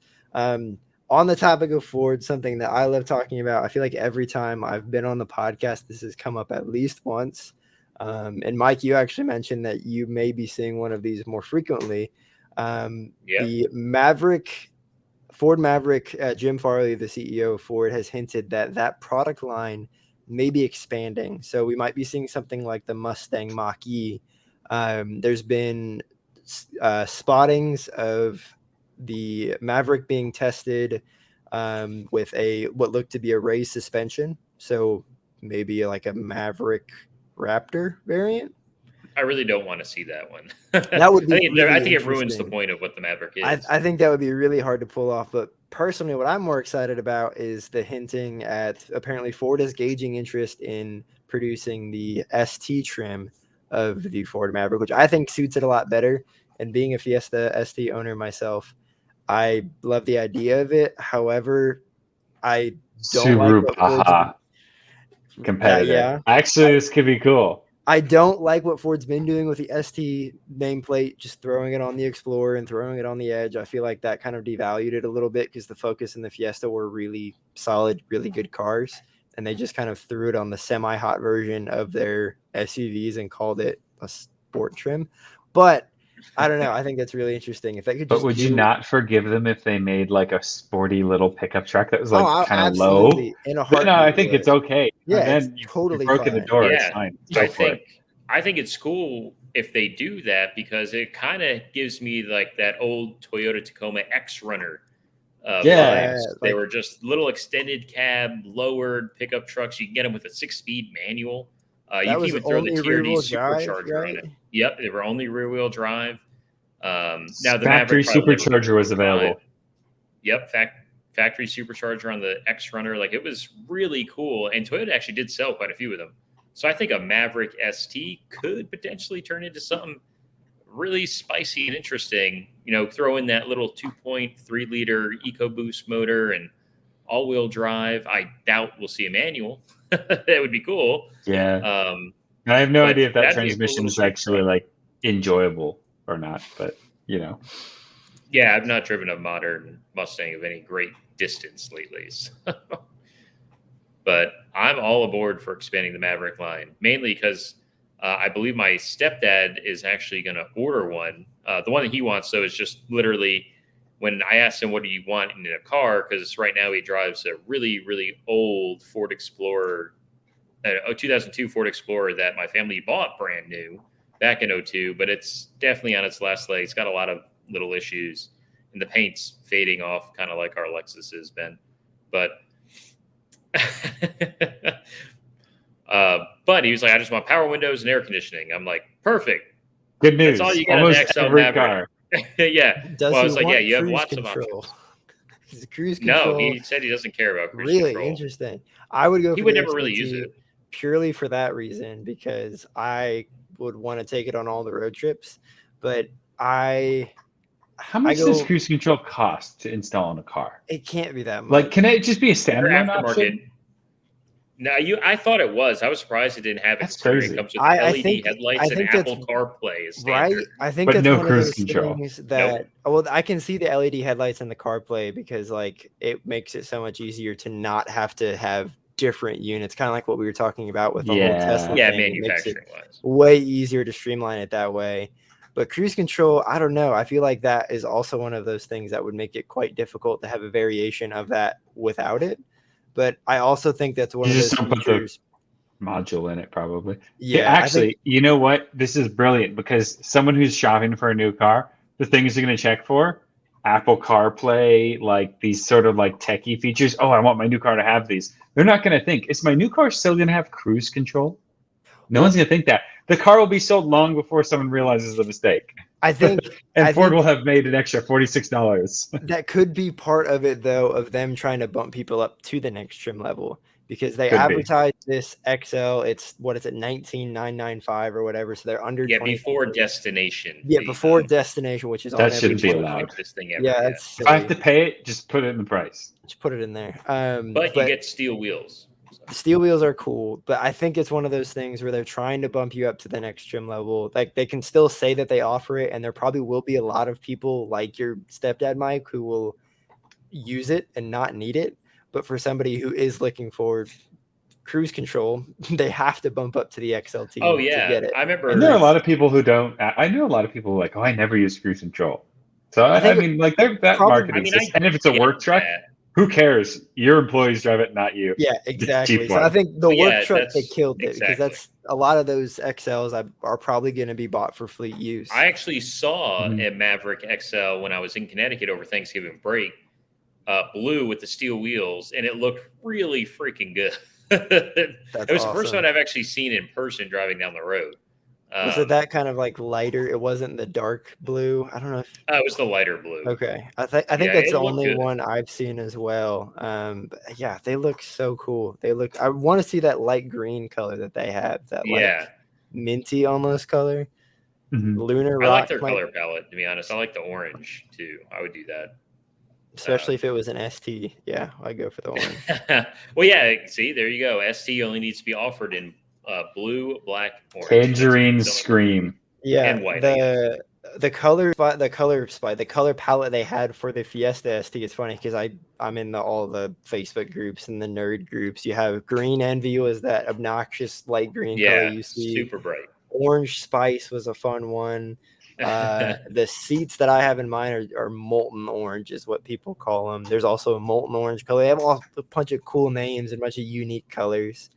On the topic of Ford, something that I love talking about, I feel like every time I've been on the podcast, this has come up at least once. And Mike, you actually mentioned that you may be seeing one of these more frequently. The Ford Maverick, Jim Farley, the CEO of Ford, has hinted that product line may be expanding. So we might be seeing something like the Mustang Mach-E. There's been spottings of the Maverick being tested with what looked to be a raised suspension. So maybe like a Maverick Raptor variant. I really don't want to see that one. That would be I think it ruins the point of what the Maverick is. I think that would be really hard to pull off. But personally, what I'm more excited about is the hinting at apparently Ford is gauging interest in producing the ST trim of the Ford Maverick, which I think suits it a lot better. And being a Fiesta ST owner myself, I love the idea of it. However, I don't like what competitor. Actually, this could be cool. I don't like what Ford's been doing with the ST nameplate, just throwing it on the Explorer and throwing it on the Edge. I feel like that kind of devalued it a little bit because the Focus and the Fiesta were really solid, really good cars. and they just kind of threw it on the semi-hot version of their SUVs and called it a sport trim. But I don't know. I think that's really interesting. If they could just But would you not forgive them if they made like a sporty little pickup truck that was like kind of low? In a No, I think it's okay. Yeah, and then it's totally you've broken fine. the door. Yeah, it's fine. I think it's cool if they do that, because it kind of gives me like that old Toyota Tacoma X Runner. Vibes. They were just little extended cab, lowered pickup trucks. You can get them with a 6-speed manual. You can even throw the TRD supercharger on it. Yep, they were only rear-wheel drive. Now the factory supercharger was available. Yep, factory supercharger on the X Runner. Like, it was really cool, and Toyota actually did sell quite a few of them. So I think a Maverick ST could potentially turn into something really spicy and interesting. You know, throw in that little 2.3 liter EcoBoost motor and all-wheel drive. I doubt we'll see a manual. That would be cool. Yeah. I have no idea if that transmission is actually like enjoyable or not, but you know. Yeah, I've not driven a modern Mustang of any great distance lately. So. But I'm all aboard for expanding the Maverick line, mainly because I believe my stepdad is actually going to order one. The one that he wants, though, is just literally when I asked him what do you want in a car, because right now he drives a really, really old Ford Explorer, a 2002 Ford Explorer that my family bought brand new back in 2002, but it's definitely on its last leg. It's got a lot of little issues, and the paint's fading off, kind of like our Lexus has been. But but he was like, I just want power windows and air conditioning. I'm like, perfect. Good news. That's all you got Almost in the XL every Maverick. Car. Yeah. Does well, I was he like, yeah, you have cruise lots control? of options. Cruise control. No, he said he doesn't care about cruise really control. Interesting. I would go. He for would the never really use XLT it purely for that reason, because I would want to take it on all the road trips. But how much does cruise control cost to install on a car? It can't be that much. Like, can it just be a standalone option? No, I thought it was. I was surprised it didn't have it. That's crazy. It comes with LED headlights and Apple CarPlay is standard. Right? I think but that's no one cruise of those control. things that well, I can see the LED headlights and the CarPlay because like it makes it so much easier to not have to have different units, kind of like what we were talking about with the whole Tesla thing. Manufacturing wise. Way easier to streamline it that way. But cruise control, I don't know. I feel like that is also one of those things that would make it quite difficult to have a variation of that without it. But I also think that's one of those features. Module in it, probably. Yeah. Actually, you know what? This is brilliant because someone who's shopping for a new car, the things they're going to check for, Apple CarPlay, like these sort of like techie features. Oh, I want my new car to have these. They're not going to think, is my new car still going to have cruise control? No one's going to think that. The car will be sold long before someone realizes the mistake. I think, and Ford will have made an extra $46. That could be part of it, though, of them trying to bump people up to the next trim level, because they advertise this XL. It's what is it, 19,995 or whatever. So they're under. Yeah, before destination. Yeah, before destination, which is that shouldn't be allowed. That's if I have to pay it, just put it in the price. Just put it in there. But you get steel wheels. The steel wheels are cool, but I think it's one of those things where they're trying to bump you up to the next trim level. Like they can still say that they offer it, and there probably will be a lot of people like your stepdad, Mike, who will use it and not need it. But for somebody who is looking for cruise control, they have to bump up to the XLT. Oh yeah, to get it. I remember. And there are a lot of people who don't. I know a lot of people who are like, oh, I never use cruise control. So I mean, like that market exists. And if it's a work truck. Who cares? Your employees drive it, not you. Yeah, exactly. So I think the work truck, they killed it because that's a lot of those XLs are probably going to be bought for fleet use. I actually saw a Maverick XL when I was in Connecticut over Thanksgiving break, blue with the steel wheels, and it looked really freaking good. It was the first one I've actually seen in person driving down the road. Was it that kind of like lighter? It wasn't the dark blue. I don't know. It was the lighter blue. Okay, I think that's the only one I've seen as well. But yeah, they look so cool. I want to see that light green color that they have. That like minty almost color. Lunar Rock. I like their color palette. To be honest, I like the orange too. I would do that. Especially if it was an ST. Yeah, I'd go for the orange. Well, yeah. See, there you go. ST only needs to be offered in blue, black, orange. Tangerine Scream. Yeah, and white. the color palette they had for the Fiesta ST is funny because I'm in all the Facebook groups and the nerd groups. You have Green Envy was that obnoxious light green color you see. Super bright. Orange Spice was a fun one. The seats that I have in mind are molten orange is what people call them. There's also a molten orange color. They have a bunch of cool names and a bunch of unique colors.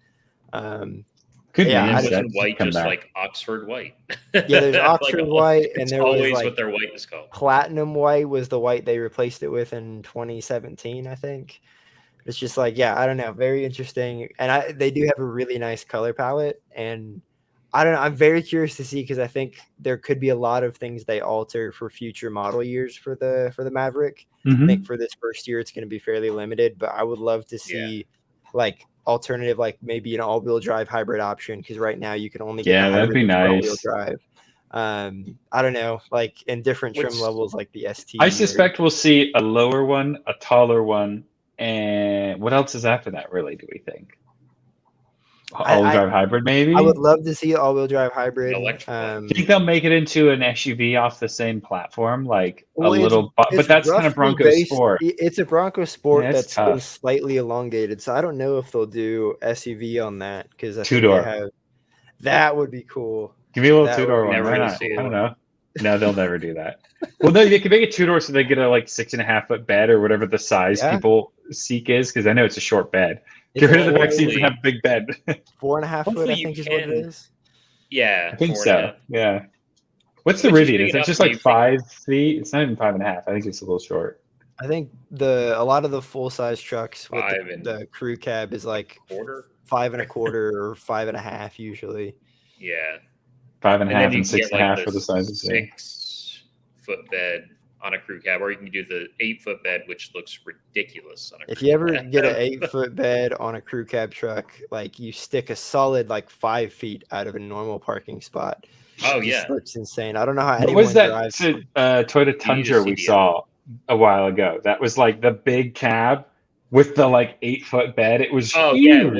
Good yeah, names. it wasn't white, just back. Like Oxford white. Yeah, there's Oxford white, and there always was like what their white is called. Platinum white was the white they replaced it with in 2017, I think. It's just like, yeah, I don't know, very interesting, and they do have a really nice color palette, and I don't know, I'm very curious to see because I think there could be a lot of things they alter for future model years for the Maverick. I think for this first year it's going to be fairly limited, but I would love to see like alternative, like maybe an all-wheel drive hybrid option, because right now you can only get the that'd be nice all-wheel drive. I don't know, like in different trim levels, like the ST. I suspect we'll see a lower one, a taller one, and what else is after that? Really, do we think? All-wheel drive hybrid, maybe. I would love to see an all-wheel drive hybrid. Do you think they'll make it into an SUV off the same platform, like but that's kind of Bronco Sport. It's a Bronco Sport that's been slightly elongated, so I don't know if they'll do SUV on that because two-door. That would be cool. Give me a little two-door one. I don't know. No, they'll never do that. Well, no, they can make it two-door so they get a like 6.5 foot bed or whatever the size people seek is, because I know it's a short bed. Get rid of the back seats and have a big bed. 4.5 foot, I think is what it is. Yeah, I think so. Yeah. What's the Rivian? Is it just like 5 feet? It's not even 5.5. I think it's a little short. I think a lot of the full size trucks with the crew cab is like 5 1/4 or 5.5 usually. Yeah. 5.5 and 6.5 for the sizes. 6 foot bed on a crew cab, or you can do the 8 foot bed, which looks ridiculous on a crew cab. If you ever get an 8 foot bed on a crew cab truck, like you stick a solid like 5 feet out of a normal parking spot. Oh yeah, looks insane. I don't know how anyone was that Toyota Tundra we saw a while ago. That was like the big cab with the like 8 foot bed. It was huge. Yeah, it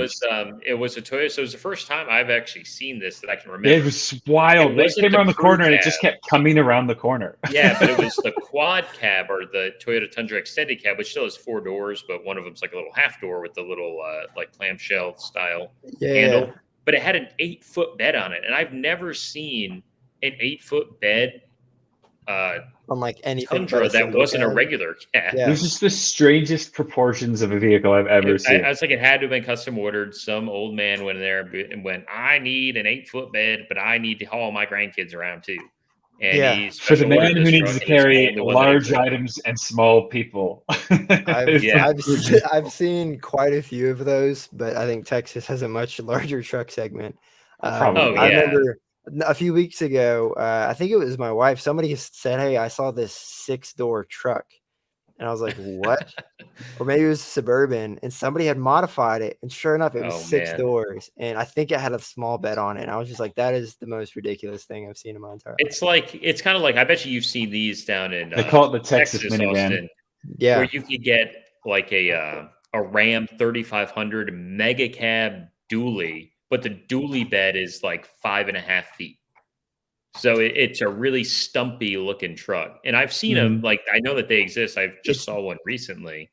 was a Toyota. So it was the first time I've actually seen this that I can remember. It was wild. It came around the corner and it just kept coming around the corner. Yeah, but it was the quad cab or the Toyota Tundra extended cab, which still has 4 doors, but one of them's like a little half door with the little like clamshell style handle. But it had an 8 foot bed on it, and I've never seen an 8 foot bed on like anything Tundra that wasn't a regular cab. Yeah. It was just the strangest proportions of a vehicle I've ever seen. I was like, it had to have been custom ordered. Some old man went in there and went, I need an 8 foot bed, but I need to haul my grandkids around too. And he's for the man who needs to carry large items and small people. I've seen quite a few of those, but I think Texas has a much larger truck segment. I remember a few weeks ago, I think it was my wife, somebody said, hey, I saw this 6-door truck. And I was like, what? Or maybe it was Suburban, and somebody had modified it. And sure enough, it was 6 doors. And I think it had a small bed on it. And I was just like, that is the most ridiculous thing I've seen in my entire life. It's kind of like, I bet you've seen these down in they call it the Texas minivan. Austin, where you could get like a Ram 3500 mega cab dually, but the dually bed is like 5.5 feet. So it's a really stumpy looking truck. And I've seen them, like, I know that they exist. I just saw one recently,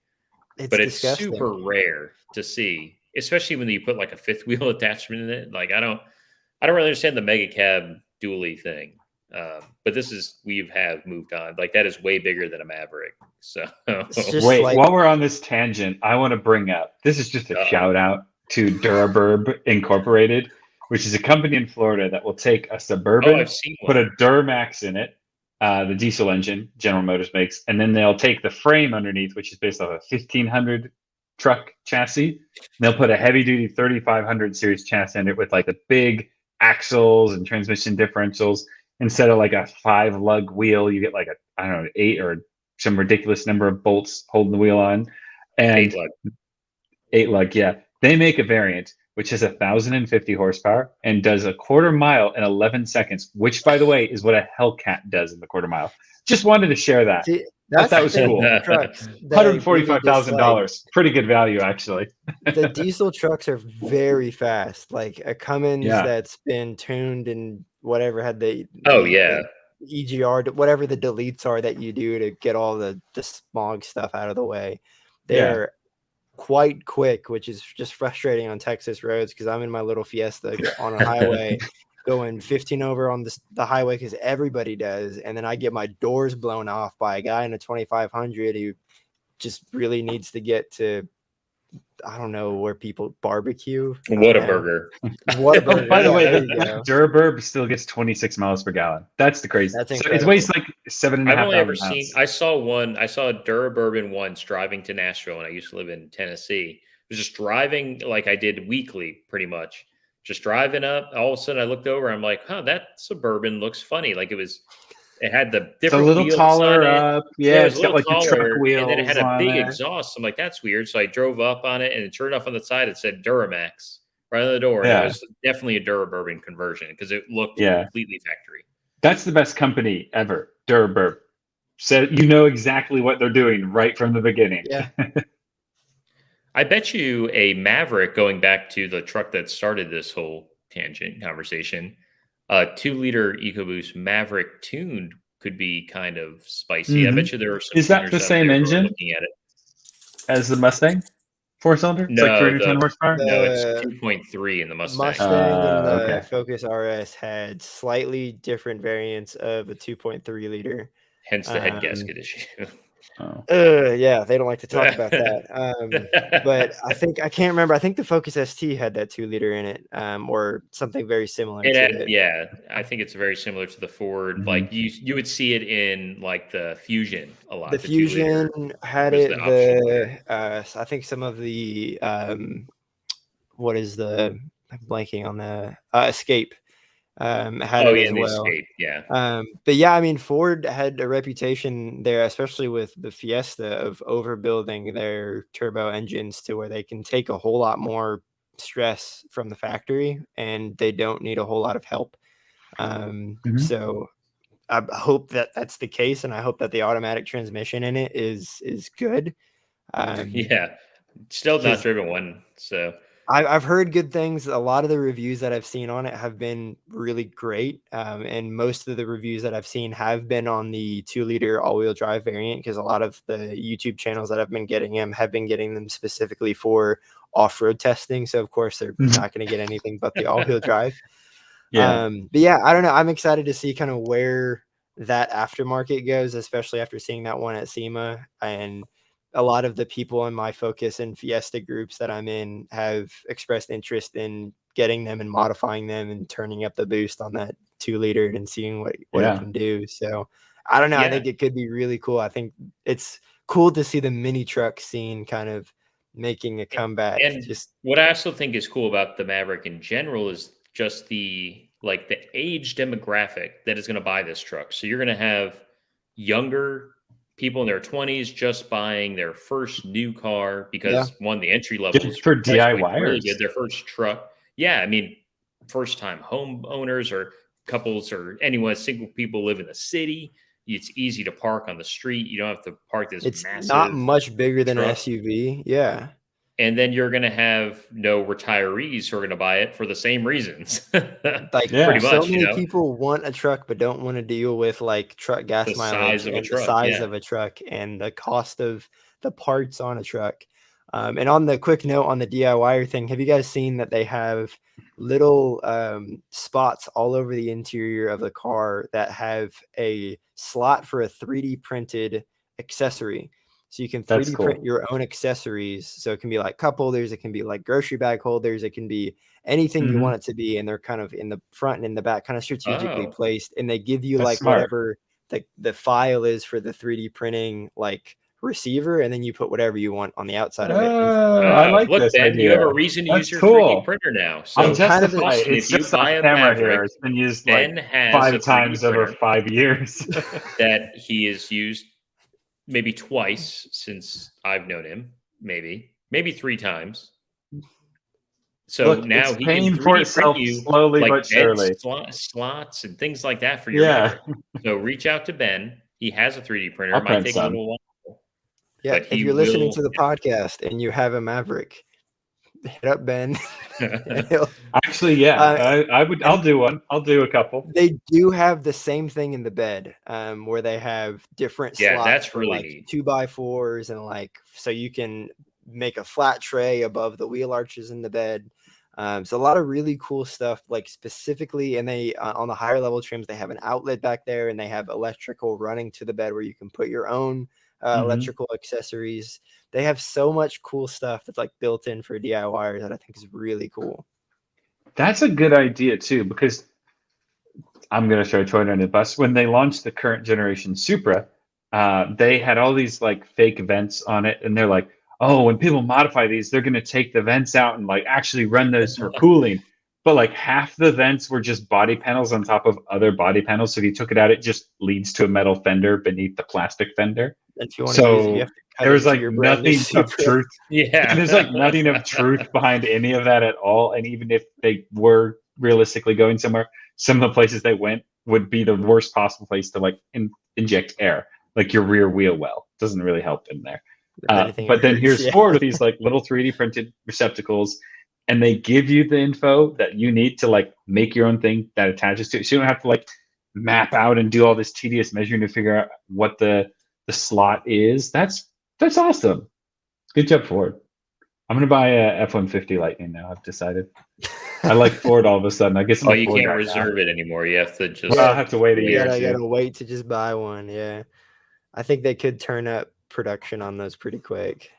but it's super rare to see, especially when you put like a fifth wheel attachment in it. Like, I don't really understand the mega cab dually thing. But we have moved on. Like, that is way bigger than a Maverick. So wait, while we're on this tangent, I want to bring up, this is just a shout out to Duraburb Incorporated, which is a company in Florida that will take a Suburban, put a Duramax in it, the diesel engine General Motors makes, and then they'll take the frame underneath, which is based off a 1500 truck chassis. And they'll put a heavy-duty 3500 series chassis in it with like the big axles and transmission differentials. Instead of like a 5-lug wheel, you get like 8 or some ridiculous number of bolts holding the wheel on. And 8-lug, yeah. They make a variant which has 1,050 horsepower and does a 1/4 mile in 11 seconds, which, by the way, is what a Hellcat does in the 1/4 mile. Just wanted to share that. See, that was cool. $145,000. Pretty good value, actually. The diesel trucks are very fast. Like a Cummins that's been tuned and whatever had the EGR, whatever the deletes are that you do to get all the smog stuff out of the way. They're quite quick, which is just frustrating on Texas roads because I'm in my little Fiesta on a highway going 15 over on the highway because everybody does. And then I get my doors blown off by a guy in a 2500 who just really needs to get to, I don't know, where people barbecue. Whataburger. Whataburger. By the way, there you that go. Duraburb still gets 26 miles per gallon. That's the crazy. That's So it incredible. weighs like 7.5 I've only ever pounds. seen. I saw a Durabourbon once driving to Nashville, and I used to live in Tennessee. I was just driving like I did weekly, pretty much. Just driving up. All of a sudden, I looked over. I'm like, "Huh, that Suburban looks funny." Like it had the It's a different little wheels taller on it. up. Yeah, it it's was a got little like the taller, truck wheels and then it had a on big it. exhaust. I'm like, "That's weird." So I drove up on it, and sure enough, on the side it said Duramax right on the door, and Yeah. it was definitely a Durabourbon conversion because it looked Yeah. completely factory. That's the best company ever, Duraburb. So you know exactly what they're doing right from the beginning. Yeah. I bet you a Maverick, going back to the truck that started this whole tangent conversation, a 2-liter EcoBoost Maverick tuned could be kind of spicy. I bet you there are some Is that tuners the out same there who are engine looking at it. as the Mustang? 4-cylinder? It's like No, 310 horsepower? no, it's The 2.3 in the Mustang. Mustang and the Okay. Focus RS had slightly different variants of a 2.3 liter. Hence the head gasket issue. Oh. Yeah, they don't like to talk about that. But I can't remember. I think the Focus ST had that 2-liter in it, or something very similar to it. Yeah, I think it's very similar to the Ford. Mhm. Like you would see it in like the Fusion a lot. The 2-liter Fusion had was it. the optional litter. I think some of the what is the, I'm blanking on the Escape had it as the well. Escape, yeah. But yeah, I mean, Ford had a reputation there, especially with the Fiesta, of overbuilding their turbo engines to where they can take a whole lot more stress from the factory and they don't need a whole lot of help. So I hope that that's the case, and I hope that the automatic transmission in it is good. Yeah, still not driven one, so I've heard good things. A lot of the reviews that I've seen on it have been really great. And most of the reviews that I've seen have been on the 2-liter all-wheel drive variant, because a lot of the YouTube channels that have been getting them have been getting them specifically for off-road testing. So of course they're not going to get anything but the all-wheel drive. Yeah. But yeah, I don't know. I'm excited to see kind of where that aftermarket goes, especially after seeing that one at SEMA. And a lot of the people in my Focus and Fiesta groups that I'm in have expressed interest in getting them and modifying them and turning up the boost on that 2-liter and seeing what it can do. So I don't know. I think it could be really cool. I think it's cool to see the mini truck scene kind of making a comeback. And what I also think is cool about the Maverick in general is just the age demographic that is going to buy this truck. So you're going to have younger people in their 20s just buying their first new car because one, the entry level is for DIYers. Really good. Their first truck. Yeah, I mean, first time homeowners or couples or anyone, single people live in the city. It's easy to park on the street. You don't have to park this it's massive. Not much bigger than truck. an SUV. Yeah. And then you're going to have no retirees who are going to buy it for the same reasons. Pretty much. So many people want a truck, but don't want to deal with like truck gas mileage and the size of a truck and the cost of the parts on a truck. And on the quick note on the DIYer thing, have you guys seen that they have little spots all over the interior of the car that have a slot for a 3D printed accessory? So you can 3D print your own accessories. So it can be like cup holders, it can be like grocery bag holders, it can be anything you want it to be. And they're kind of in the front and in the back, kind of strategically placed. And they give you like whatever the file is for the 3D printing like receiver, and then you put whatever you want on the outside of it. I like this idea. You have a reason to use your 3D printer now. So I'm justified. It's just on camera here. It's been used like 5 times over 5 years. That he has used maybe twice since I've known him, maybe 3 times. So now he paying can for 3D itself print you slowly like but surely. Slots and things like that for your Maverick. So reach out to Ben. He has a 3D printer. It might take a little while. Yeah, if you're listening to the podcast and you have a Maverick, hit up Ben. Actually, yeah, I'll do one. I'll do a couple. They do have the same thing in the bed, where they have different slots that's for really like neat. 2x4s and like so you can make a flat tray above the wheel arches in the bed. So a lot of really cool stuff, like specifically, and they on the higher level trims, they have an outlet back there, and they have electrical running to the bed where you can put your own electrical accessories. They have so much cool stuff that's like built in for DIYers that I think is really cool. That's a good idea too, because I'm going to throw Toyota under the bus. When they launched the current generation Supra, they had all these like fake vents on it, and they're like, oh, when people modify these, they're going to take the vents out and like actually run those for cooling. But like half the vents were just body panels on top of other body panels. So if you took it out, it just leads to a metal fender beneath the plastic fender. If you want to use it, you have to cut there's it like your brand new nothing of Supra. truth. Yeah. There's like nothing of truth behind any of that at all. And even if they were realistically going somewhere, some of the places they went would be the worst possible place to like inject air. Like your rear wheel well doesn't really help in there. But then here's Ford with these like little 3D printed receptacles, and they give you the info that you need to like make your own thing that attaches to it. So you don't have to like map out and do all this tedious measuring to figure out what the slot is. That's awesome. Good job, Ford. I'm gonna buy a F-150 Lightning now. I've decided. I like Ford all of a sudden. I guess I'm you can't reserve it anymore. You have to just. Well, I'll have to wait a year. I gotta wait to just buy one. Yeah, I think they could turn up production on those pretty quick.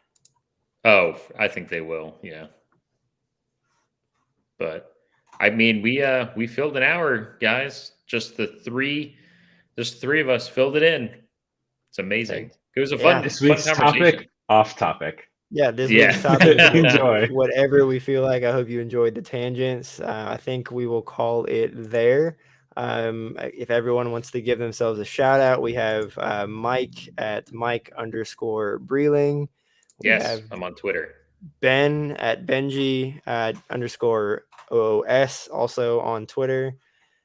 Oh, I think they will. Yeah. But I mean, we filled an hour, guys. Just three of us filled it in. It's amazing. It was a fun, this week's fun conversation. topic, off topic. Yeah, this week's topic. Enjoy. Whatever we feel like. I hope you enjoyed the tangents. I think we will call it there. If everyone wants to give themselves a shout out, we have Mike at Mike_Breeling. Yes, I'm on Twitter. Ben at Benji _OS, also on Twitter.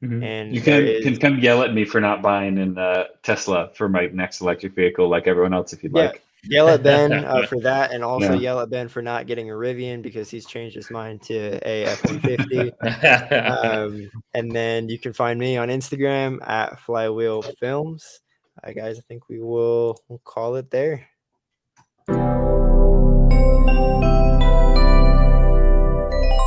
Mm-hmm. And you can come yell at me for not buying in Tesla for my next electric vehicle, like everyone else, if you'd like. Yell at Ben for that, and also yell at Ben for not getting a Rivian because he's changed his mind to a F-150. And then you can find me on Instagram at Flywheel Films. Guys, I think we'll call it there.